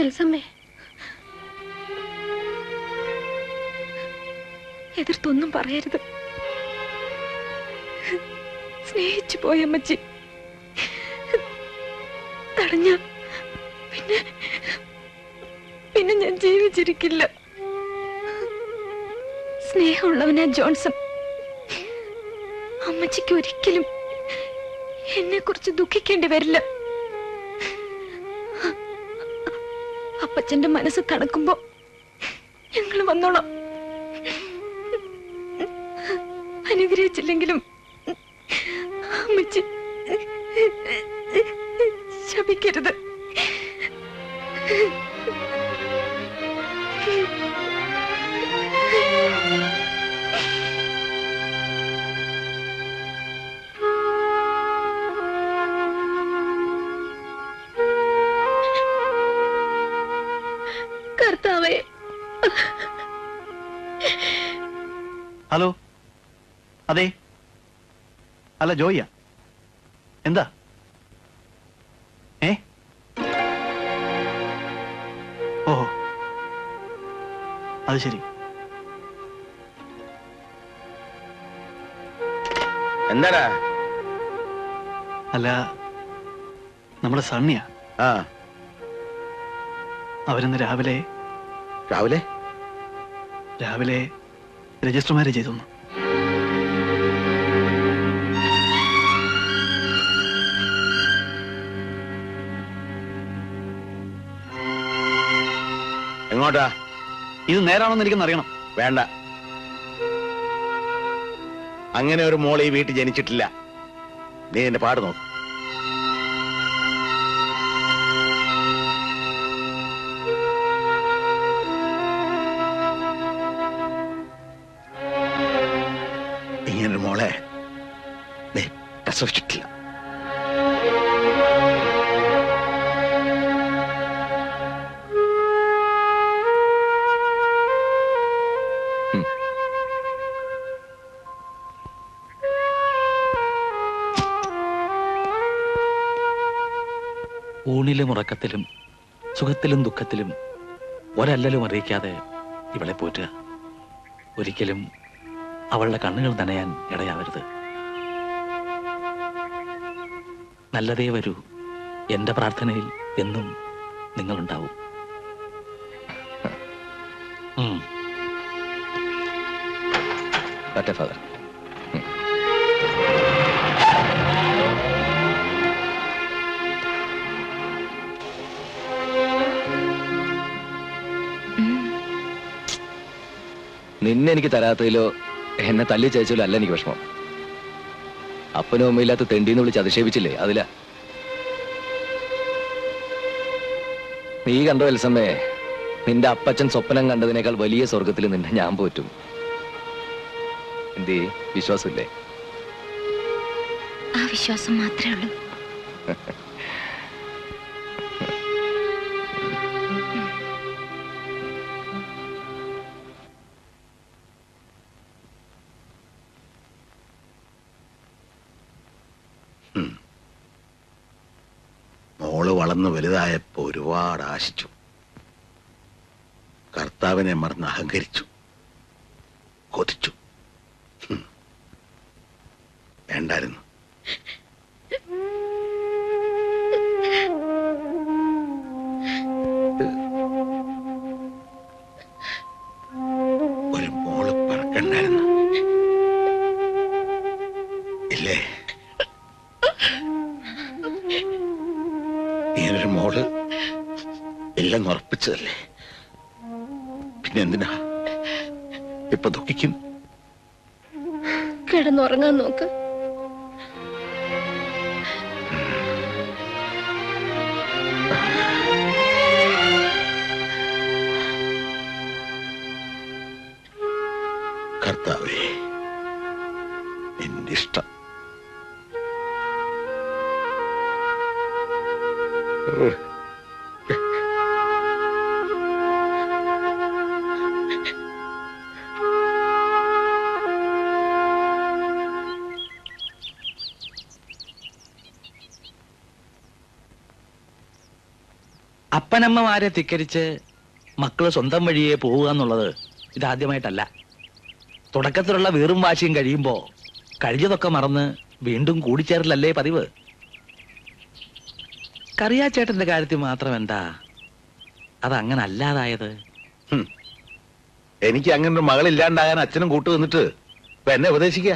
എൽസമ്മേ, എതിർത്തൊന്നും പറയരുത്. സ്നേഹിച്ചു പോയ അമ്മച്ചി തടഞ്ഞ പിന്നെ ഞാൻ ജീവിച്ചിരിക്കില്ല. സ്നേഹമുള്ളവനാ ജോൺസൺ. അമ്മച്ചിക്ക് ഒരിക്കലും എന്നെ കുറിച്ച് ദുഃഖിക്കേണ്ടി വരില്ല. അപ്പച്ചന്റെ മനസ്സ് തണുക്കുമ്പോ ഞങ്ങൾ വന്നോളാം. അനുഗ്രഹിച്ചില്ലെങ്കിലും അമ്മച്ചി ശപിക്കരുത്. കർത്താവേ. ഹലോ, അതെ. അല്ല, ജോയിയാ. എന്താ? ഓഹോ, അത് ശരി. എന്താടാ? അല്ല, നമ്മുടെ സണ്ണിയാ. ആ, അവരിന്ന് രാവിലെ രാവിലെ രജിസ്റ്റർ മാരേജ് ചെയ്തു. എങ്ങോട്ടാ? ഇത് നേരാണെന്ന് എനിക്കൊന്നറിയണം. വേണ്ട. അങ്ങനെ ഒരു മോൾ ഈ വീട്ടിൽ ജനിച്ചിട്ടില്ല. നീ എന്റെ പാട് നോക്ക്. ഇങ്ങനൊരു മോളെ നീ പ്രസവിച്ചിട്ടില്ല. ഊണിലും ഉറക്കത്തിലും സുഖത്തിലും ദുഃഖത്തിലും ഒരല്ലലും അറിയിക്കാതെ ഇവളെ പോറ്റുക. ഒരിക്കലും അവളുടെ കണ്ണുകൾ നനയാൻ ഇടയാവരുത്. നല്ലതേ വരൂ. എന്റെ പ്രാർത്ഥനയിൽ എന്നും നിങ്ങളുണ്ടാവും. ഫാദർ. നിന്നെ എനിക്ക് തരാത്തതിലോ എന്നെ തല്ലി ചതച്ചതിലോ അല്ല എനിക്ക് വിഷമം. അപ്പനും അമ്മയില്ലാത്ത തെണ്ടിന്ന് വിളിച്ച് അധിക്ഷേപിച്ചില്ലേ, അതില. നീ കണ്ടോ എൽസമ്മേ, നിന്റെ അപ്പച്ചൻ സ്വപ്നം കണ്ടതിനേക്കാൾ വലിയ സ്വർഗത്തിൽ നിന്നെ ഞാൻ പോറ്റും. എന്തേ, വിശ്വാസമില്ലേ? ആ വിശ്വാസം മാത്രമേ ഉള്ളൂ. മോള് വളർന്നു വലുതായപ്പോ ഒരുപാട് ആശിച്ചു. കർത്താവിനെ മറന്ന് അഹങ്കരിച്ചു, കൊതിച്ചു. വേണ്ടായിരുന്നു. ഒരു മോള് പറക്കണ്ടായിരുന്നു, ഇല്ലേ? ഇങ്ങനൊരു മോള് ഇല്ലെന്ന് ഉറപ്പിച്ചതല്ലേ, പിന്നെ എന്തിനാ ഇപ്പൊ ദുഃഖിക്കും? കിടന്നുറങ്ങാൻ നോക്ക്. കർത്താവേ, നിന്റെ ഇഷ്ടം. അപ്പനമ്മമാരെ ധിക്കരിച്ച് മക്കള് സ്വന്തം വഴിയെ പോവുക എന്നുള്ളത് ഇതാദ്യമായിട്ടല്ല. തുടക്കത്തിലുള്ള വീറും വാശിയും കഴിയുമ്പോ കഴിഞ്ഞതൊക്കെ മറന്ന് വീണ്ടും കൂടിച്ചേരലല്ലേ പതിവ്. കറിയാച്ചേട്ടന്റെ കാര്യത്തിൽ മാത്രം എന്താ അതങ്ങനെ അല്ലാതായത്? എനിക്ക് അങ്ങനെ ഒരു മകളില്ലാണ്ടാകാൻ അച്ഛനും കൂട്ടു നിന്നിട്ട് ഇപ്പൊ എന്നെ ഉപദേശിക്ക.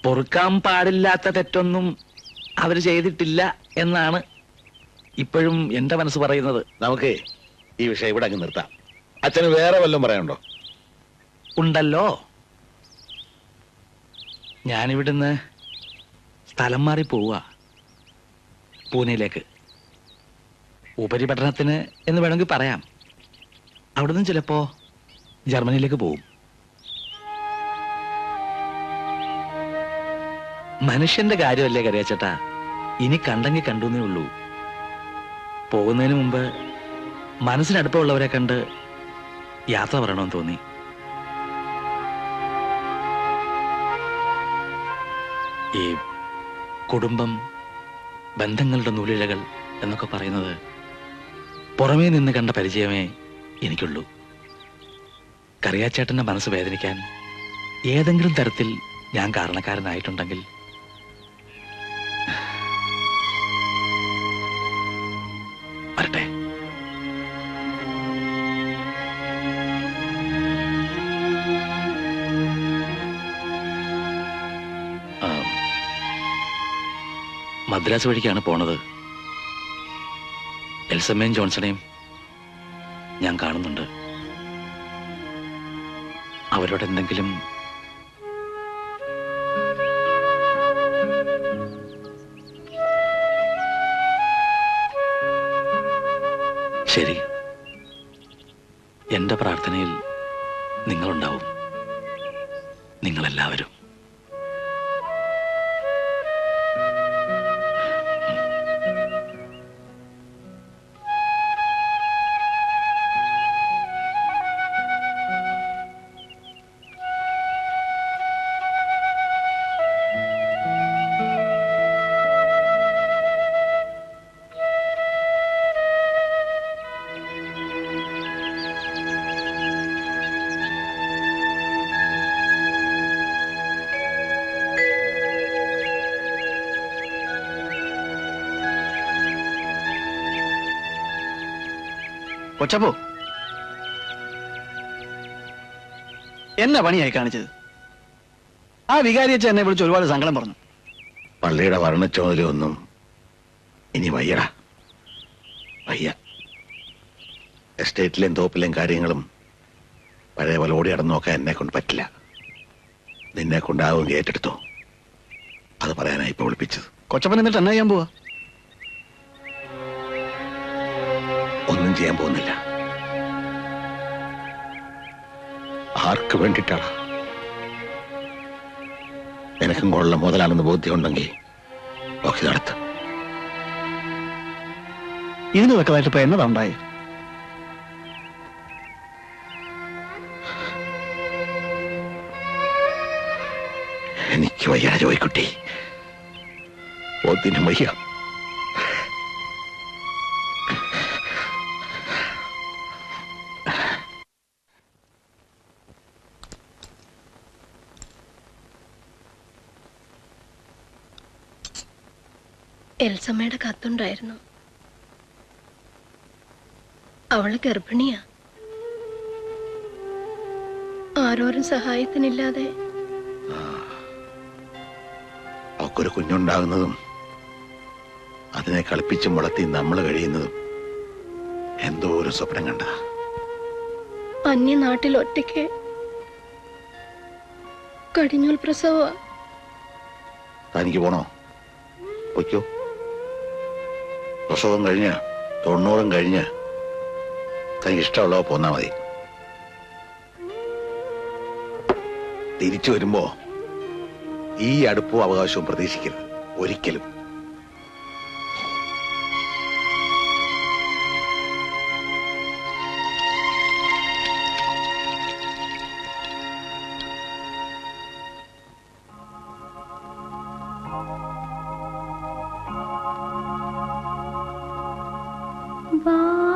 പൊറുക്കാൻ പാടില്ലാത്ത തെറ്റൊന്നും അവര് ചെയ്തിട്ടില്ല എന്നാണ് ഇപ്പോഴും എന്റെ മനസ്സ് പറയുന്നത്. നമുക്ക് ഈ വിഷയം ഇവിടെ അങ്ങ് നിർത്താം. അച്ഛന് വേറെ വല്ലതും പറയാനുണ്ടോ? ഉണ്ടല്ലോ. ഞാനിവിടുന്ന് സ്ഥലം മാറി പോവുക, പൂനെയിലേക്ക്. ഉപരിപഠനത്തിന് എന്ന് വേണമെങ്കിൽ പറയാം. അവിടുന്ന് ചിലപ്പോ ജർമ്മനിയിലേക്ക് പോവും. മനുഷ്യന്റെ കാര്യമല്ലേ കറിയാച്ചേട്ടാ, ഇനി കണ്ടെങ്കിൽ കണ്ടുന്നേ ഉള്ളൂ. പോകുന്നതിന് മുമ്പ് മനസ്സിനടുപ്പമുള്ളവരെ കണ്ട് യാത്ര പറയണമെന്ന് തോന്നി. ഈ കുടുംബം, ബന്ധങ്ങളുടെ നൂലിഴകൾ എന്നൊക്കെ പറയുന്നത് പുറമേ നിന്ന് കണ്ട പരിചയമേ എനിക്കുള്ളൂ. കറിയാച്ചേട്ടന്റെ മനസ്സ് വേദനിക്കാൻ ഏതെങ്കിലും തരത്തിൽ ഞാൻ കാരണക്കാരനായിട്ടുണ്ടെങ്കിൽ വരട്ടെ. മദ്രാസ് വഴിക്കാണ് പോണത്. എൽസമ്മയും ജോൺസണെയും ഞാൻ കാണുന്നുണ്ട്. അവരോട് എന്തെങ്കിലും ശരി, എന്റെ പ്രാർത്ഥനയിൽ നിങ്ങളുണ്ടാവും, നിങ്ങളെല്ലാവരും. കൊച്ചപ്പോ, എന്നാ പണിയായി കാണിച്ചത്? ആ വികാരിയച്ച എന്നെ വിളിച്ച് ഒരുപാട് സങ്കടം പറഞ്ഞു. പള്ളിയുടെ വർണ്ണച്ചോദലൊന്നും ഇനി വയ്യടാ, വയ്യ. എസ്റ്റേറ്റിലെയും തോപ്പിലെയും കാര്യങ്ങളും പഴയ പോലെ ഓടി നടന്നു നോക്കാൻ എന്നെ കൊണ്ട് പറ്റില്ല. നിന്നെ കൊണ്ടാവും ഏറ്റെടുത്തോ, അത് പറയാനായി ഇപ്പൊ വിളിപ്പിച്ചത്. കൊച്ചപ്പൻ എന്നിട്ട് എന്നാ ചെയ്യാൻ പോവാ? ഒന്നും ചെയ്യാൻ പോകുന്നില്ല. ആർക്ക് വേണ്ടിയിട്ടാണ്? നിനക്കും കൊള്ള മുതലാണെന്ന് ബോധ്യമുണ്ടെങ്കിൽ ഒക്കെ നടത്ത. ഇതിന് തക്കതായിട്ട് ഇപ്പൊ എന്നതാ ഉണ്ടായി? എനിക്ക് വയ്യ ജോയിക്കുട്ടി, ഒന്നിനും വയ്യ. എൽസമ്മയുടെ കത്തുണ്ടായിരുന്നു. അവള് ഗർഭിണിയാ. ആരോരും സഹായത്തിനില്ലാതെ അവക്കൊരു കുഞ്ഞുണ്ടാകുന്നതും അതിനെ കളിപ്പിച്ചും വളർത്തി നമ്മൾ കഴിയുന്നതും എന്തോ ഒരു സ്വപ്നം കണ്ട. അന്യനാട്ടിൽ ഒറ്റയ്ക്ക് കടിഞ്ഞൂൽ പ്രസവ. തനിക്ക് പോണോ? പൊയ്ക്കോ. പ്രസവം കഴിഞ്ഞ് 90 കഴിഞ്ഞ് തനിക്ക് ഇഷ്ടമുള്ളവ പോന്നാ മതി. തിരിച്ചു വരുമ്പോ ഈ അടുപ്പവും അവകാശവും പ്രതീക്ഷിക്കരുത് ഒരിക്കലും.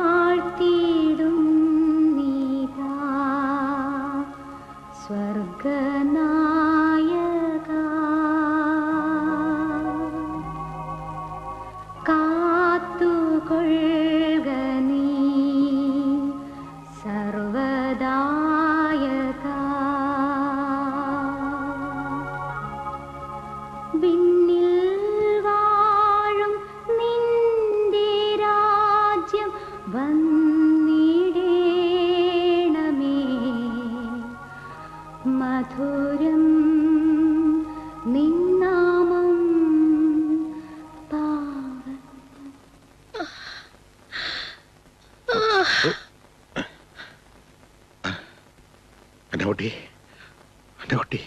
വാഴ്ത്തിടും നീതാ സ്വർഗനായക, കാത്തുകൊള്ളുക നീ സർവദായക. വിണ്ണിൽ വാഴും നിന്റെ രാജ്യം വന്നിടേണമേ, മധുരം നിന്നാമം പാവ. എന്റെ കുട്ടി, എന്റെ കുട്ടി.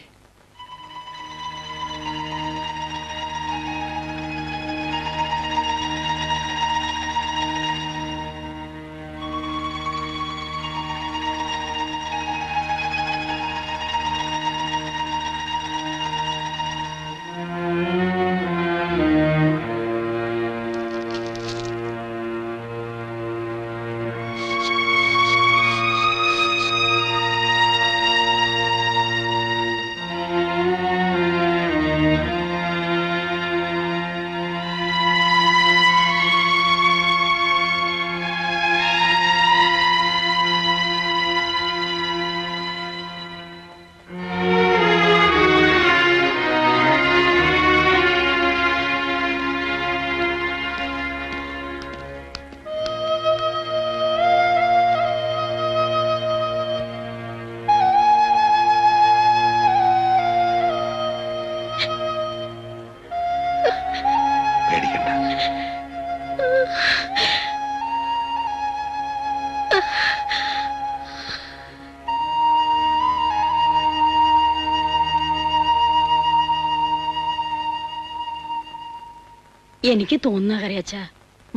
എനിക്ക് തോന്നുന്ന കറിയച്ച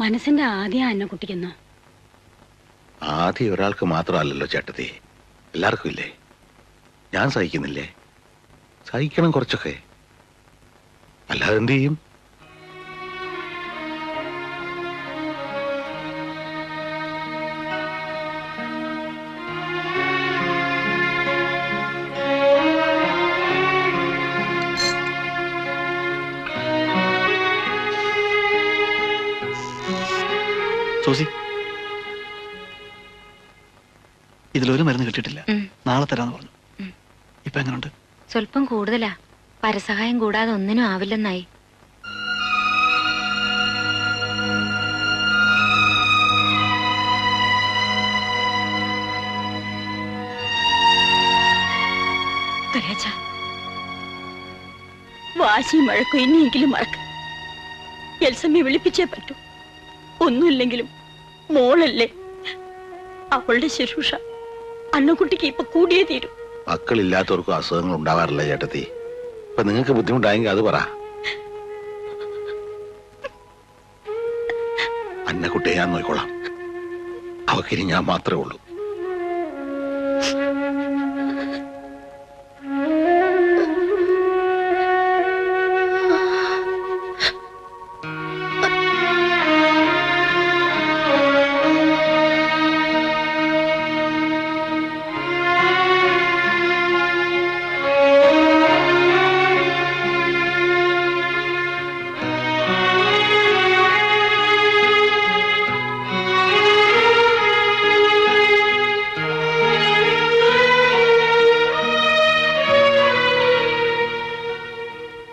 മനസ്സിന്റെ ആദ്യം അന്നക്കുട്ടിക്കുന്നു. ആദ്യം ഒരാൾക്ക് മാത്രമല്ലല്ലോ ചേട്ടത്തി, എല്ലാവർക്കും ഇല്ലേ? ഞാൻ സഹിക്കുന്നില്ലേ? സഹിക്കണം കുറച്ചൊക്കെ, അല്ലാതെ എന്ത് ചെയ്യും? സോസി, ഇതിലൊരു മരുന്ന് കിട്ടിയിട്ടില്ല. നാളെ തരാന്ന് പറഞ്ഞു. ഇപ്പൊ എങ്ങനെയുണ്ട്? സ്വല്പം കൂടുതലാ. പരസഹായം കൂടാതെ ഒന്നിനും ആവില്ലെന്നായി. വാശിയും മഴക്കും ഇനിയെങ്കിലും മറക്ക. എൽസമ്മയെ വിളിപ്പിച്ചേ പറ്റൂ. ഒന്നുമില്ലെങ്കിലും മോളല്ലേ, അവളുടെ ശുശ്രൂഷ അന്നക്കുട്ടിക്ക് ഇപ്പൊ കൂടിയേ തീരും. മക്കളില്ലാത്തവർക്കും അസുഖങ്ങൾ ഉണ്ടാവാറില്ല ചേട്ടത്തി. ഇപ്പൊ നിങ്ങൾക്ക് ബുദ്ധിമുട്ടായെങ്കിൽ അത് പറ. അന്നക്കുട്ടിയെ ഞാൻ നോക്കിക്കോളാം. അവക്കിനി ഞാൻ മാത്രമേ ഉള്ളൂ.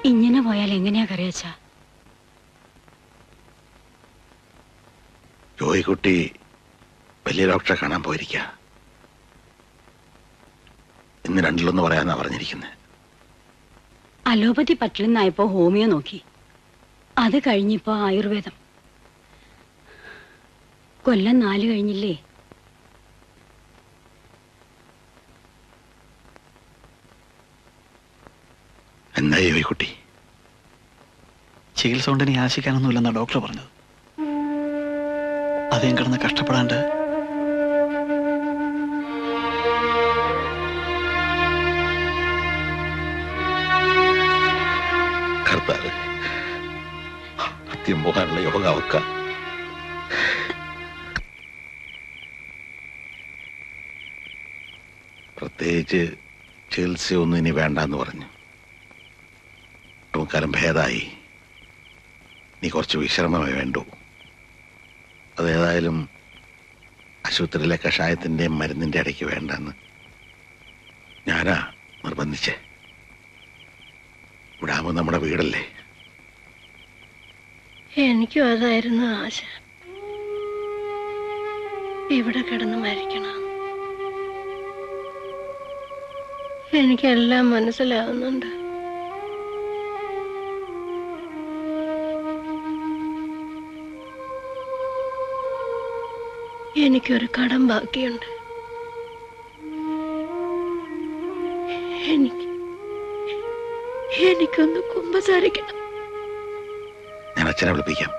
ഇങ്ങനെ പോയാൽ എങ്ങനെയാ കറിയച്ച? ജോയിക്കുട്ടി വലിയ ഡോക്ടറെ കാണാൻ പോയിരിക്ക. ഇന്ന് രണ്ടിലൊന്ന് പറയാന്നാ പറഞ്ഞിരിക്കുന്നത്. അലോപ്പതി പറ്റില്ലെന്നായപ്പോ ഹോമിയോ നോക്കി. അത് കഴിഞ്ഞിപ്പോ ആയുർവേദം. കൊല്ലം 4 കഴിഞ്ഞില്ലേ? എന്താ ജോയിക്കുട്ടി? ചികിത്സ കൊണ്ട് ഇനി ആശിക്കാനൊന്നുമില്ലെന്നാ ഡോക്ടർ പറഞ്ഞത്. അതേം കിടന്ന് കഷ്ടപ്പെടാണ്ട് കർത്താവ്, സത്യം പോകാനുള്ള യോഗ അവക്ക. പ്രത്യേകിച്ച് ചികിത്സയൊന്നും ഇനി വേണ്ടെന്ന് പറഞ്ഞു. കാലം ഭേദമായി. നീ കുറച്ച് വിശ്രമമേ വേണ്ടൂ. അതേതായാലും ആശുപത്രിയിലെ കഷായത്തിന്റെയും മരുന്നിന്റെ ഇടയ്ക്ക് വേണ്ടെന്ന് ഞാനാ നിർബന്ധിച്ചേ. ഇവിടാകുമ്പോ നമ്മുടെ വീടല്ലേ. എനിക്കും അതായിരുന്നു ആശ, ഇവിടെ കിടന്ന് മരിക്കണം. എനിക്കെല്ലാം മനസ്സിലാവുന്നുണ്ട്. എനിക്കൊരു കടം ബാക്കിയുണ്ട്. എനിക്കൊന്ന് കുമ്പസാരിക്കണം. ഞാൻ അച്ഛനെ വിളിപ്പിക്കാം.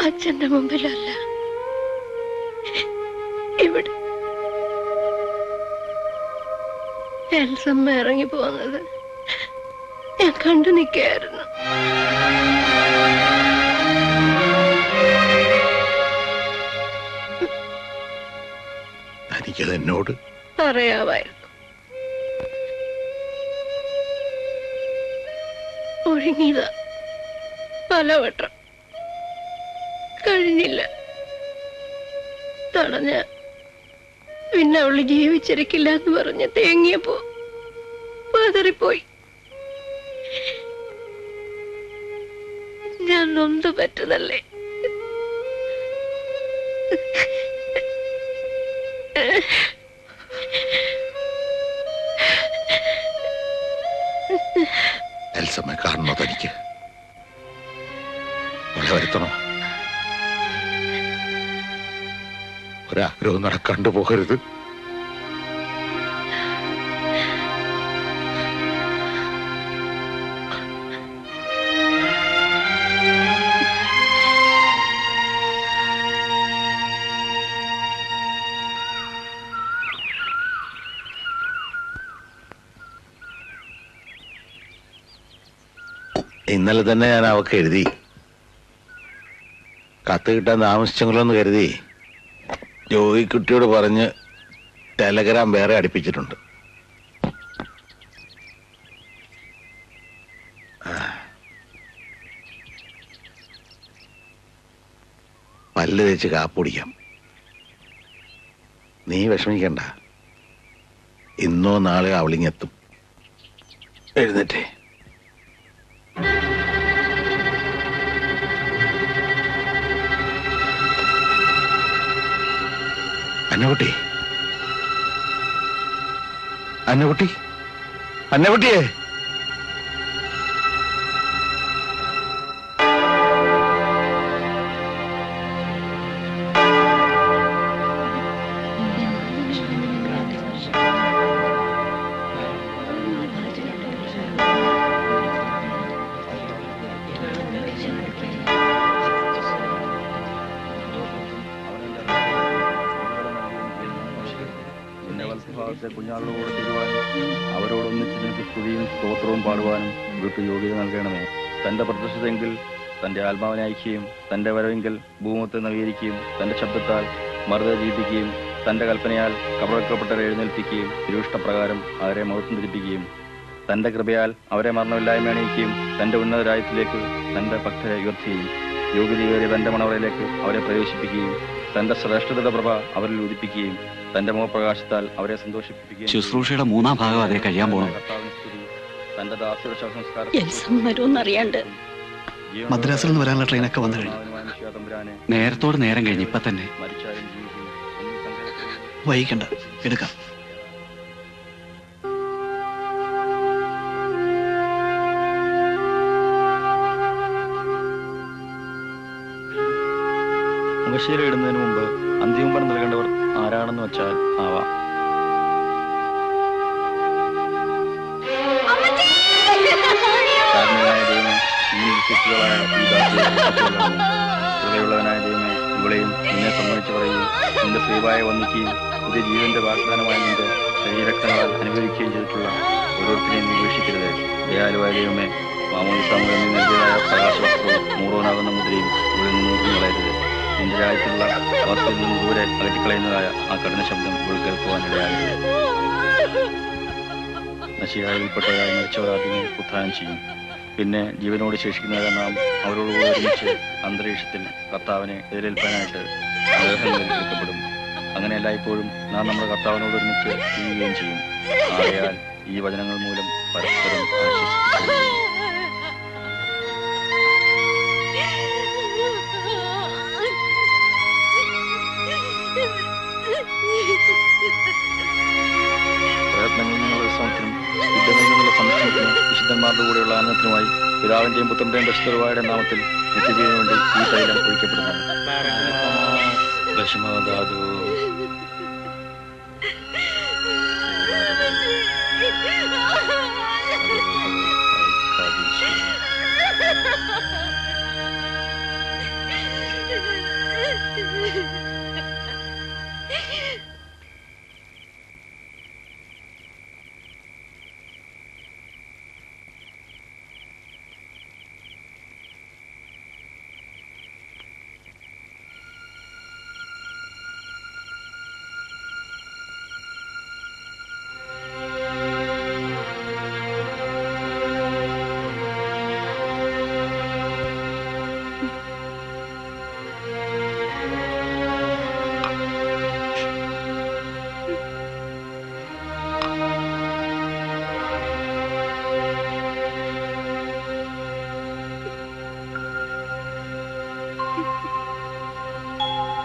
അച്ഛന്റെ മുമ്പിലല്ല, ഇവിടെ. എൽസമ്മ ഇറങ്ങി പോകുന്നത് ഞാൻ കണ്ടു നിൽക്കായിരുന്നു. എനിക്കത് എന്നോട് പറയാമായിരുന്നു. ഒഴുങ്ങിയതാ പലവട്ടം, കഴിഞ്ഞില്ല. തടഞ്ഞ പിന്നെ അവള് ജീവിച്ചിരിക്കില്ല എന്ന് പറഞ്ഞ് തേങ്ങിയപ്പോ പതറിപ്പോയി. ഞാൻ നൊന്തു പറ്റതല്ലേ. എൽസമ്മ കാണണോ തനിക്ക്? അവളെ വരുത്തണോ? ഒരാഗ്രഹവും നടക്കാണ്ട് പോകരുത്. ഇന്നലെ തന്നെ ഞാൻ അവക്ക് എഴുതി. കത്ത് കിട്ടാൻ താമസിച്ചെങ്കിലോന്ന് കരുതി ജോയിക്കുട്ടിയോട് പറഞ്ഞ് ടെലഗ്രാം വേറെ അടുപ്പിച്ചിട്ടുണ്ട്. പല്ല് തേച്ച് കാപ്പുടിക്കാം. നീ വിഷമിക്കണ്ട, ഇന്നോ നാളെയോ അവളിങ്ങെത്തും. എഴുന്നേറ്റേ. അന്നക്കുട്ടി, അന്നക്കുട്ടി, അന്നക്കുട്ടിയെ. കുഞ്ഞാളോട് തരുവാനും അവരോടൊന്നിച്ച് നിനക്ക് സ്തുതിയും സ്തോത്രവും പാടുവാനും ഇവർക്ക് യോഗ്യത നൽകണമേ. തന്റെ പ്രത്യക്ഷതയെങ്കിൽ തന്റെ ആത്മാവിനെ അയക്കുകയും തന്റെ വരവെങ്കിൽ ഭൂമത്തെ നവീകരിക്കുകയും തന്റെ ശബ്ദത്താൽ മറുത ജീവിപ്പിക്കുകയും തന്റെ കൽപ്പനയാൽ കബറക്കപ്പെട്ടവരെ എഴുന്നേൽപ്പിക്കുകയും തിരുവിഷ്ടപ്രകാരം അവരെ മഹത്വം ധരിപ്പിക്കുകയും തന്റെ കൃപയാൽ അവരെ മരണമില്ലായ്മ അണിയിക്കുകയും തന്റെ ഉന്നതരായത്തിലേക്ക് തന്റെ ഭക്തരെ ഉയർത്തുകയും യോഗ്യതയേറിയ തന്റെ മണവറയിലേക്ക് അവരെ പ്രവേശിപ്പിക്കുകയും തന്റെ ശ്രേഷ്ഠതയുടെ പ്രഭ അവരിൽ ഉദിപ്പിക്കുകയും തന്റെ മുഖപ്രകാശത്താൽ അവരെ സന്തോഷിപ്പിക്കുകയും ശുശ്രൂഷയുടെ 3-ാം ഭാഗം അതേ കഴിയാൻ പോകണം. തന്റെ ദാസിയുടെ ശവസംസ്കാരം മദ്രാസിൽ നിന്ന് വരാനുള്ള ട്രെയിനൊക്കെ വന്നു കഴിഞ്ഞു. നേരത്തോട് നേരം കഴിഞ്ഞ് ഇപ്പൊ തന്നെ. മരിച്ചാലും ജീവിക്കും വൈകിക്കണ്ട, എടുക്കാം. മുഖശീല ഇടുന്നതിന് മുമ്പ് അന്തിമപണം നൽകേണ്ടവർ ആരാണെന്ന് വെച്ചാൽ ആവാം. കാരണനായ ദൈവമേ, ഇങ്ങനെ ശിശുക്കളായ ഹൃദയമുള്ളവനായ ദൈവമേ, ഇവളെയും നിന്നെ സംബന്ധിച്ച് പറയുകയും നിന്റെ ശ്രീവായ വന്ദിക്കുകയും പുതിയ ജീവന്റെ വാഗ്ദാനമായി നിന്റെ ശരീരക്തങ്ങളാൽ അനുഭവിക്കുകയും ചെയ്തിട്ടുള്ള ഓരോരുത്തരെയും നിരീക്ഷിക്കരുത്. ദയാലുവായ ദൈവമേ, മാമോദിസാമുഖം നീ നൽകിയതായ പ്രകാശവസ്ത്രവും മൂറോനാകുന്ന മുദ്രയും ഇവളിൽ നിന്ന് കളയരുത്. നിന്റെ രാജ്യത്തിലുള്ള അവസ്ഥയിൽ നിന്ന് ദൂരെ അകറ്റിക്കളയുന്നതായ ആ കഠിന ശബ്ദം ഇവൾ കേൾക്കുവാനിടയാകരുത്. നശിയായിൽപ്പെട്ടവരായി മരിച്ചവരാദ്യമേ ഉത്ഥാനം ചെയ്യും. പിന്നെ ജീവനോട് ശേഷിക്കുന്നവരെ നാം അവരോടുകൂടി ഒരുമിച്ച് അന്തരീക്ഷത്തിൽ കർത്താവിനെ എതിരേൽപ്പാനായിട്ട് ആഗ്രഹങ്ങളിൽ വിളിക്കപ്പെടും. അങ്ങനെ എല്ലായ്പ്പോഴും നാം നമ്മുടെ കർത്താവിനോട് ഒരുമിച്ച് ചെയ്യുകയും ചെയ്യും. ആകയാൽ ഈ വചനങ്ങൾ മൂലം പരസ്പരം ആശ്വസിപ്പിക്കും. പ്രയത്നങ്ങളിൽ നിന്നുള്ള വിശ്രമത്തിനും യുദ്ധങ്ങളിൽ നിന്നുള്ള സംരക്ഷണത്തിനും വിശുദ്ധന്മാരുടെ കൂടെയുള്ള ആനന്ദത്തിനുമായി പിതാവിന്റെയും പുത്രന്റെയും പരിശുദ്ധരുടെ നാമത്തിൽ നിത്യജീവന് വേണ്ടി ഈ തൈലം ഒഴിക്കപ്പെടുന്നു. ദശമധാതു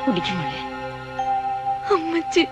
കുടിക്കുമോളെ. അമ്മച്ചി,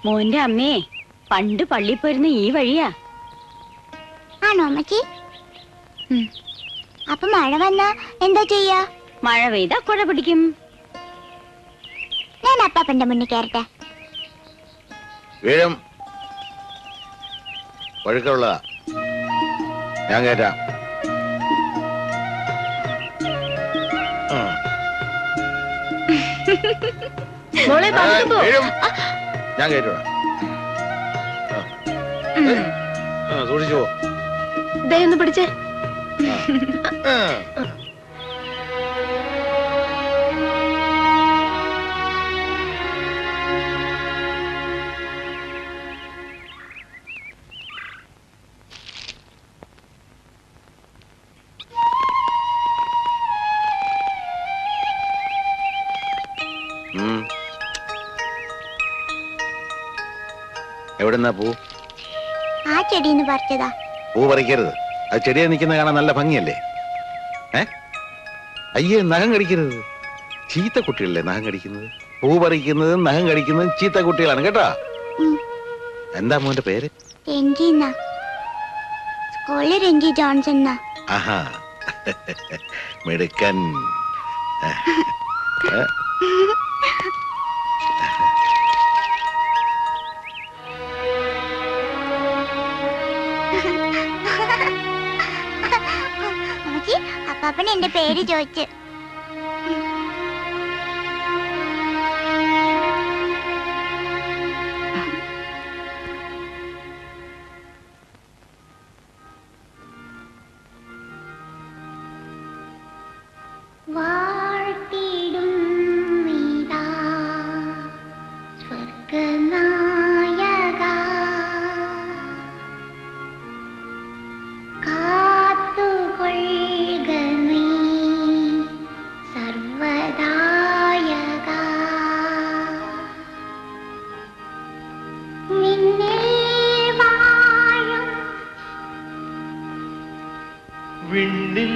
മോന്റെ അമ്മേ പണ്ട് പള്ളി പോയിരുന്ന ഈ വഴിയാ. ആണോ അമ്മച്ചി? അപ്പൊ മഴ വന്നാ എന്താ ചെയ്യാ? മഴ പെയ്താ കുഴ പിടിക്കും. ഞാൻ അപ്പാപ്പന്റെ മുന്നിൽ കയറട്ടെ. വീഴും, ഒഴുക്കുള്ളതാ, ഞാൻ കയറ്റാം. മോളെ പതുക്കെ പോ. വീഴും, ഞാൻ കയറ്റൂടാ. സൂക്ഷിച്ചു പോ. ദേ ഒന്ന് പിടിച്ചേ. എവിടെന്നാ പൂ? ആ ചെടിന്ന് പറിച്ചതാ. പൂ പറിക്കരുത്, അത് ചെടിയെ നിൽക്കുന്ന കാണാൻ നല്ല ഭംഗിയല്ലേ. അയ്യേ, നഖം കടിക്കരുത്. ചീത്ത കുട്ടികളല്ലേ നഖം കടിക്കുന്നത്. പൂ പറിക്കുന്നതും നഖം കടിക്കുന്നതും ചീത്ത കുട്ടികളാണ് കേട്ടാ. എന്താ മോന്റെ പേര്? രഞ്ജിന്നാ. സ്കൂളിൽ രഞ്ജി ജോൺസൺ. ആഹാ, മിടുക്കൻ. അമ്മച്ചി, അപ്പാപ്പൻ എന്റെ പേര് ചോദിച്ചു. വാഴ്ത്തിടും നീതാ സ്വർഗനായക, കാത്തുകൊള്ളുക നീ സർവദായക. നിന്നിൽ വാഴും വിണ്ണിൽ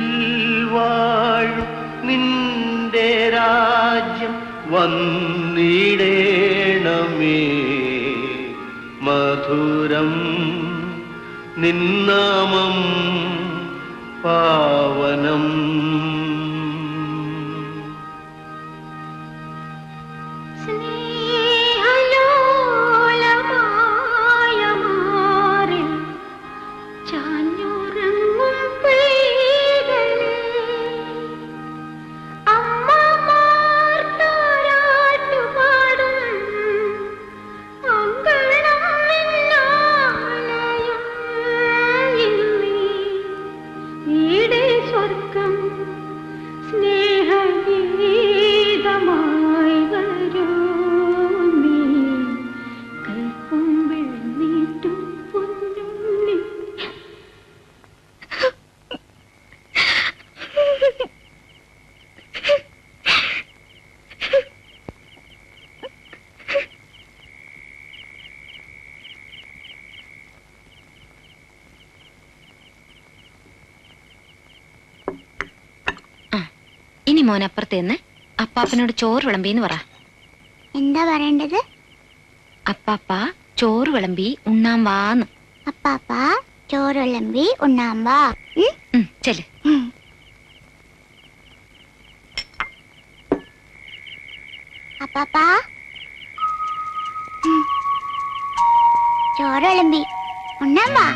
വാഴും നിന്റെ രാജ്യം വന്നിടേണമേ. മധുരം നിന്നാമം പാവനം. സ്നേഹലോലമായ മാറിൽ ചാഞ്ഞുറങ്ങും പൈതലേ, അമ്മമാർ താരാട്ടുപാടും അങ്കണം നിന്നാലയം. ഈടെ സ്വർഗം സ്നേഹഗീതമായി വരൂ നീ, കൽക്കുമ്പിൾ നീട്ടും പൊന്നുണ്ണി. ഇനി മോനപ്പുറത്ത് നിന്ന് അപ്പാപ്പനോട് ചോറ് വിളമ്പിന്ന് പറ. എന്താ പറയേണ്ടത്? അപ്പാപ്പ ചോറ് വിളമ്പി ഉണ്ണാൻ വാന്ന്. അപ്പാപ്പ ചോറ് വിളമ്പി ഉണ്ണാൻ വാ. ചെല്. അപ്പാപ്പ ചോറ് വിളമ്പി ഉണ്ണാൻ വാ.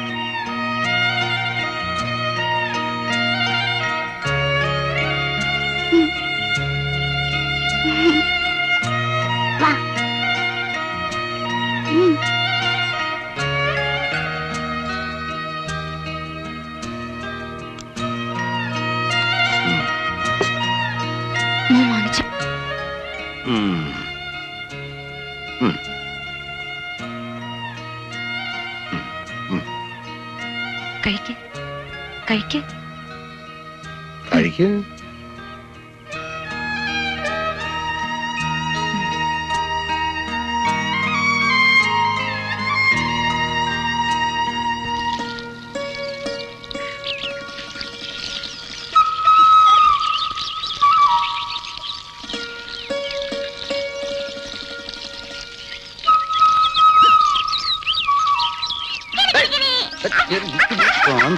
വാ. മോൻ വാങ്ങിച്ചു. കഴിക്ക് കഴിക്ക് കഴിക്ക്.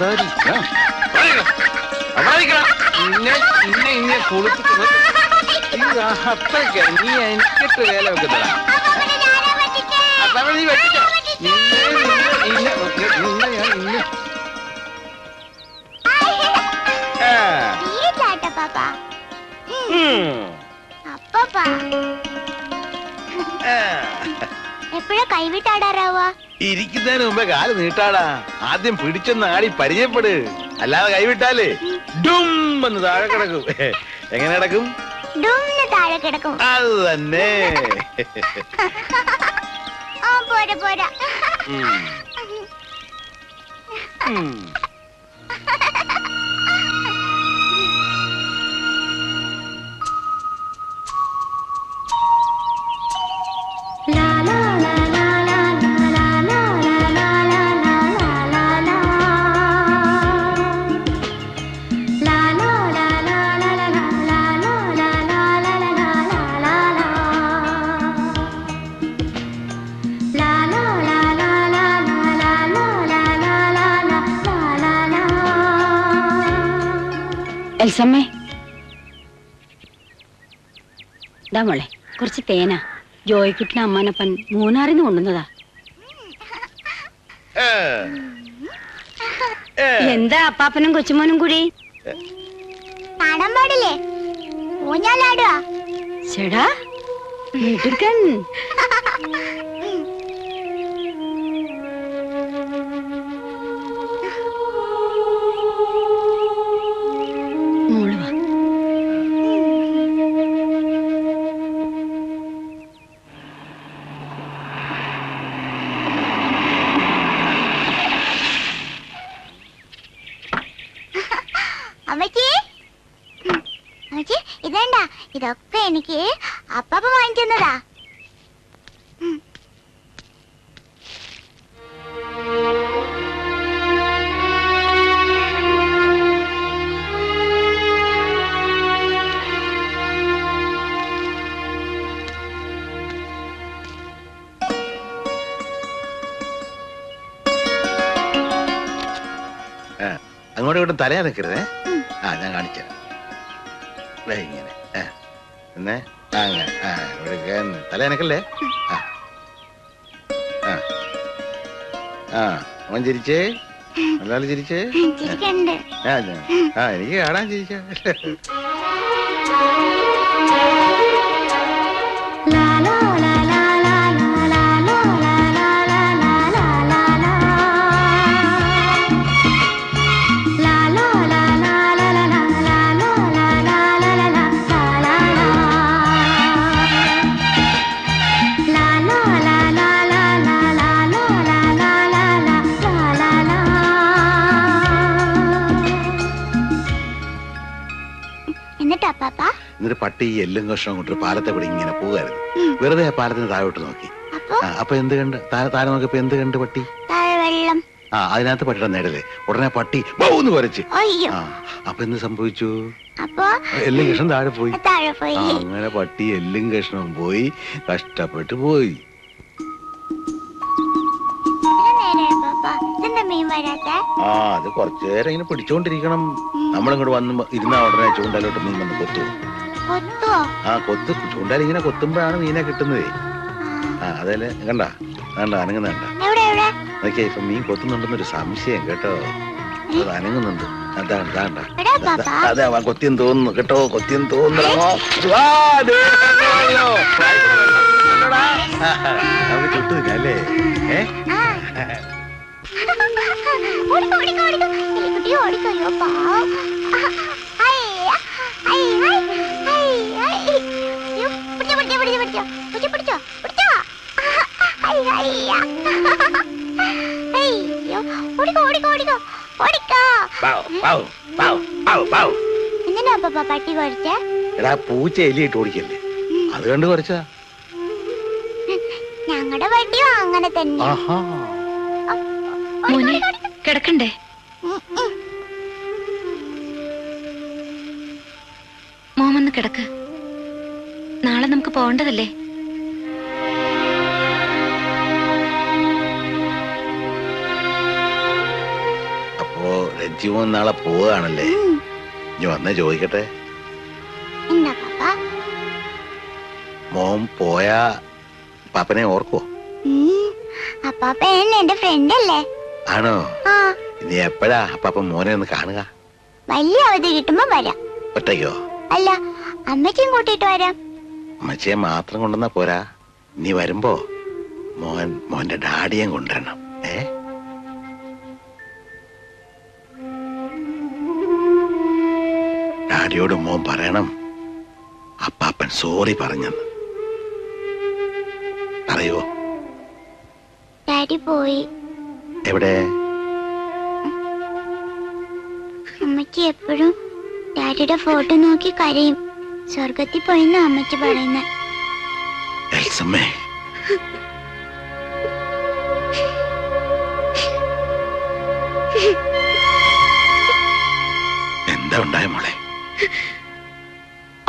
ഉണ്ടാവില്ല. ഇന്നെ കുളിപ്പിക്കുന്നത് നീ എനിക്കിട്ട് വേല വെക്കുന്നതാ. നീ വെച്ചിട്ടോ എപ്പോഴാ കൈവിട്ടാടാറാവാ? ഇരിക്കുന്നതിന് മുമ്പേ കാല് നീട്ടാടാ. ആദ്യം പിടിച്ചൊന്ന് ആടി പരിചയപ്പെട്. അല്ലാതെ കൈവിട്ടാലേ ഡും എന്ന് താഴെ കിടക്കും. എങ്ങനെ കിടക്കും? താഴെ കിടക്കും. അത് തന്നെ. പോരാ പോരാ. എൽസമ്മേ, ഇതാ മോളെ കുറച്ച് തേനാ. ജോയിക്കുട്ടിന് അമ്മാനപ്പൻ മൂന്നാറിന്ന് കൊണ്ടുവന്നതാ. എന്താ അപ്പാപ്പനും കൊച്ചുമോനും കൂടി? കാണാൻ പാടില്ലേ? ഊഞ്ഞാലാടുവാ. ചേടാ മിടുക്കൻ. മോള് വാ. അമ്മച്ചി, അമ്മച്ചി ഇതേണ്ട, ഇതൊക്കെ എനിക്ക് അപ്പാപ്പ വാങ്ങിക്കുന്നതാ. അങ്ങോട്ടും ഇങ്ങോട്ടും തലയാ നിൽക്കരുതേ. ഞാൻ കാണിച്ച ഇങ്ങനെ പിന്നെ അങ്ങനെ ഇവിടെ തല എനക്കല്ലേ. അവൻ ചിരിച്ചേ, നല്ലാലും ചിരിച്ചേ. എനിക്ക് കാണാൻ ചിരിച്ച. എന്നിട്ട് പട്ടി ഈ എല്ലും കഷ്ണം കൊണ്ട് പാലത്തെ കൂടെ ഇങ്ങനെ പോകായിരുന്നു. വെറുതെ ആ പാലത്തിന് താഴോട്ട് നോക്കി. അപ്പൊ എന്ത് കണ്ട്? താഴെ നോക്കിയപ്പോ എന്ത് കണ്ട്? പട്ടി. അതിനകത്ത് പട്ടിയുടെ നേടലേ. ഉടനെ പട്ടി ബൗന്ന് കുരച്ച്. അപ്പൊ എന്ത് സംഭവിച്ചു? എല്ലും കഷ്ണം താഴെ പോയി. അങ്ങനെ പട്ടി എല്ലും കഷ്ണം പോയി, കഷ്ടപ്പെട്ടു പോയി. അത് കുറച്ചു നേരം ഇങ്ങനെ പിടിച്ചോണ്ടിരിക്കണം. നമ്മളിങ്ങോട്ട് വന്ന് ഇരുന്ന ഉടനെ ചൂണ്ടലോട്ട് മീൻ വന്ന് കൊത്തു. കൊത്ത് ചൂണ്ടാൽ ഇങ്ങനെ കൊത്തുമ്പോഴാണ് മീനെ കിട്ടുന്നതേ. അതല്ലേ കണ്ട അനങ്ങുന്ന നോക്കിയാ ഇപ്പൊ മീൻ കൊത്തുന്നുണ്ടെന്നൊരു സംശയം കേട്ടോ. അത് അനങ്ങുന്നുണ്ട്. അതെ കൊത്തിയെന്ന് തോന്നുന്നു കേട്ടോ. കൊത്തിയെന്ന് തോന്നുന്നു. നമുക്ക് ചുട്ടില്ല അല്ലേ? പട്ടി കുറച്ച് എടാ പൂച്ച എലിയിട്ട് ഓടിക്കല്ലേ, അത് കണ്ട് കുറച്ചാ. ഞങ്ങളുടെ പട്ടിയോ അങ്ങനെ തന്നെ. മോനെ കിടക്കണ്ടേ? മോമൊന്ന് കിടക്ക്. നാളെ നമുക്ക് പോകേണ്ടതല്ലേ? അപ്പോ രഞ്ജുമോൻ നാളെ പോവുകയാണല്ലേ? ഇനി വന്നേ ചോദിക്കട്ടെ, എന്താ പാപ്പ? മോൻ പോയാ പാപ്പനെ ഓർക്കോ? അപ്പാപ്പ എന്റെ ഫ്രണ്ട് അല്ലേ? ആണോ? ആ, ഇനി എപ്പോഴാ അപ്പാപ്പൻ മോനെ ഒന്ന് കാണുക? വലിയ അവധി കിട്ടുമ്പോ വരാം. ഒറ്റയ്ക്കോ? അല്ല, അമ്മച്ചിയും കൂട്ടിയിട്ട് വരാം. അമ്മച്ചിയെ മാത്രം കൊണ്ടുവന്നാ പോരാ, നീ വരുമ്പോ മോന്റെ ഡാഡിയെ കൊണ്ടുവരണം. ഡാഡിയോട് മോൻ പറയണം അപ്പാപ്പൻ സോറി പറഞ്ഞെന്ന്. അറിയോ? ഡാഡി പോയി. എവിടെ? അമ്മച്ചി എപ്പോഴും ഡാഡിയുടെ ഫോട്ടോ നോക്കി കരയും. സ്വർഗത്തിൽ പോയെന്ന് അമ്മച്ചി പറയുന്നത്. എൽസമ്മേ, എന്താ ഉണ്ടായ മോളെ?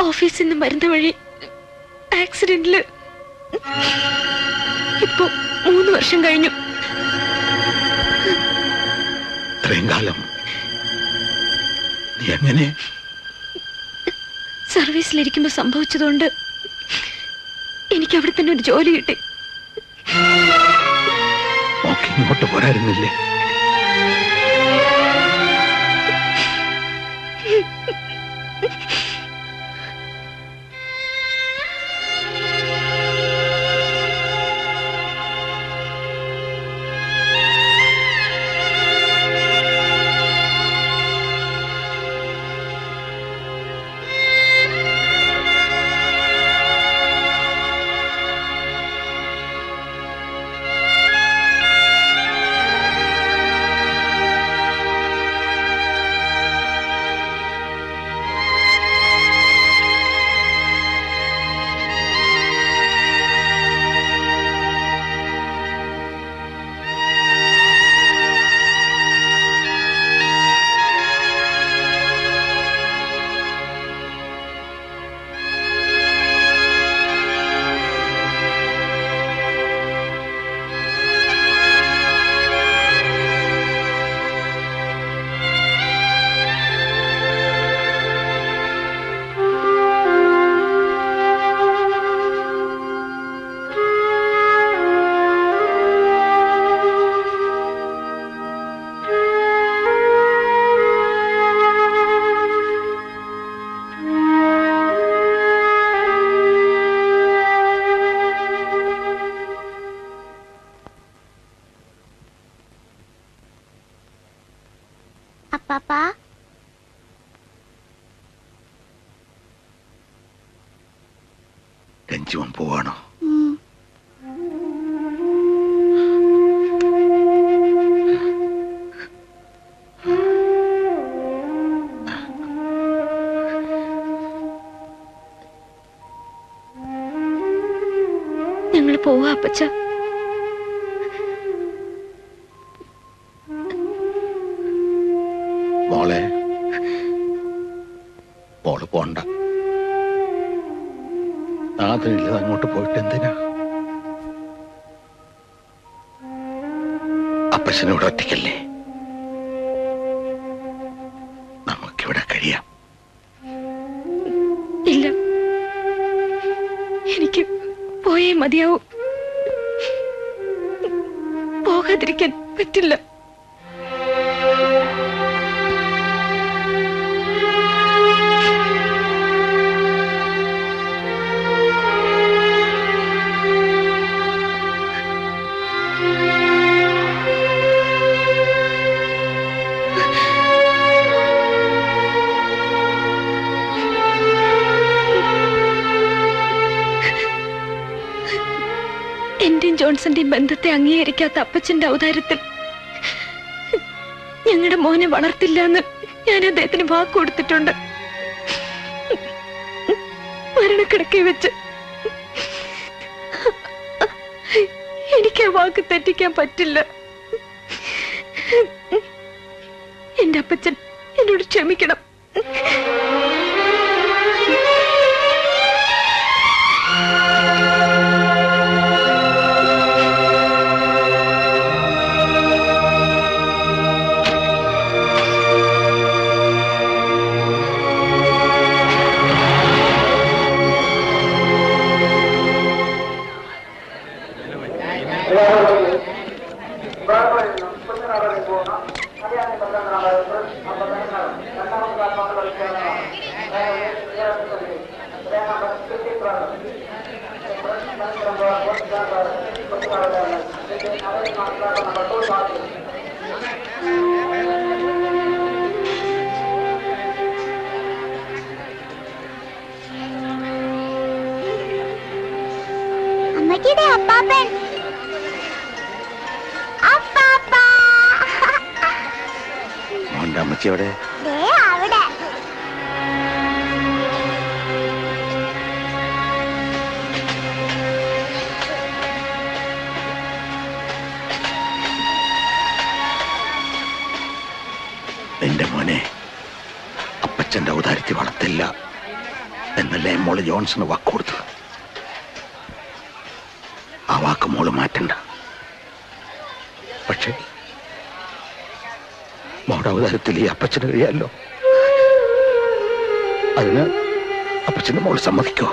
ഓഫീസിൽ നിന്ന് വരുന്ന വഴി ആക്സിഡന്റില് ഇപ്പൊ 3 വർഷം കഴിഞ്ഞു. ഇത്രയും കാലം നീ എങ്ങനെ? സർവീസിലിരിക്കുമ്പോ സംഭവിച്ചതുകൊണ്ട് എനിക്ക് അവിടെ തന്നെ ഒരു ജോലി കിട്ടി. നോക്കി ഇങ്ങോട്ട് പോരായിരുന്നില്ലേ? അപ്പാപ്പാ, രഞ്ജുവൻ പോവാണോ? ഞങ്ങൾ പോവാ അപ്പച്ച. മോള് പോണ്ട. നാഥനില്ലത് അങ്ങോട്ട് പോയിട്ട് എന്തിനാ? അപ്പച്ചനോട് ഒറ്റയ്ക്കല്ലേ? നമുക്കിവിടെ കഴിയാം. ഇല്ല, എനിക്ക് പോയേ മതിയാവും. പോകാതിരിക്കാൻ പറ്റില്ല. എന്റെയും ജോൺസന്റെയും ബന്ധത്തെ അംഗീകരിക്കാത്ത അപ്പച്ചന്റെ ഔദാര്യത്തിൽ ഞങ്ങളുടെ മോനെ വളർത്തില്ല എന്ന് ഞാൻ അദ്ദേഹത്തിന് വാക്ക് കൊടുത്തിട്ടുണ്ട്. മരണക്കിടക്കയിൽ വെച്ച് എനിക്ക് ആ വാക്ക് തെറ്റിക്കാൻ പറ്റില്ല. എന്റെ അപ്പച്ചൻ എന്നോട് ക്ഷമിക്കണം. അമ്മച്ചിയുടെ അപ്പാപ്പൻ. അപ്പാപ്പ. മോന്റെ അമ്മച്ചി എവിടെ? ദേ അവിടെ. എന്റെ മോനെ അപ്പച്ചന്റെ ഔദാര്യത്തിൽ വളർത്തില്ല എന്നല്ലേ മോള് ജോൺസണ് വാക്ക് കൊടുത്തത്. ആ വാക്ക് മോള് മാറ്റണ്ട. പക്ഷെ മോളുടെ ഔദാര്യത്തിൽ ഈ അപ്പച്ചന് കഴിയാമല്ലോ. അതിന് അപ്പച്ചന്റെ മോള് സമ്മതിക്കോ?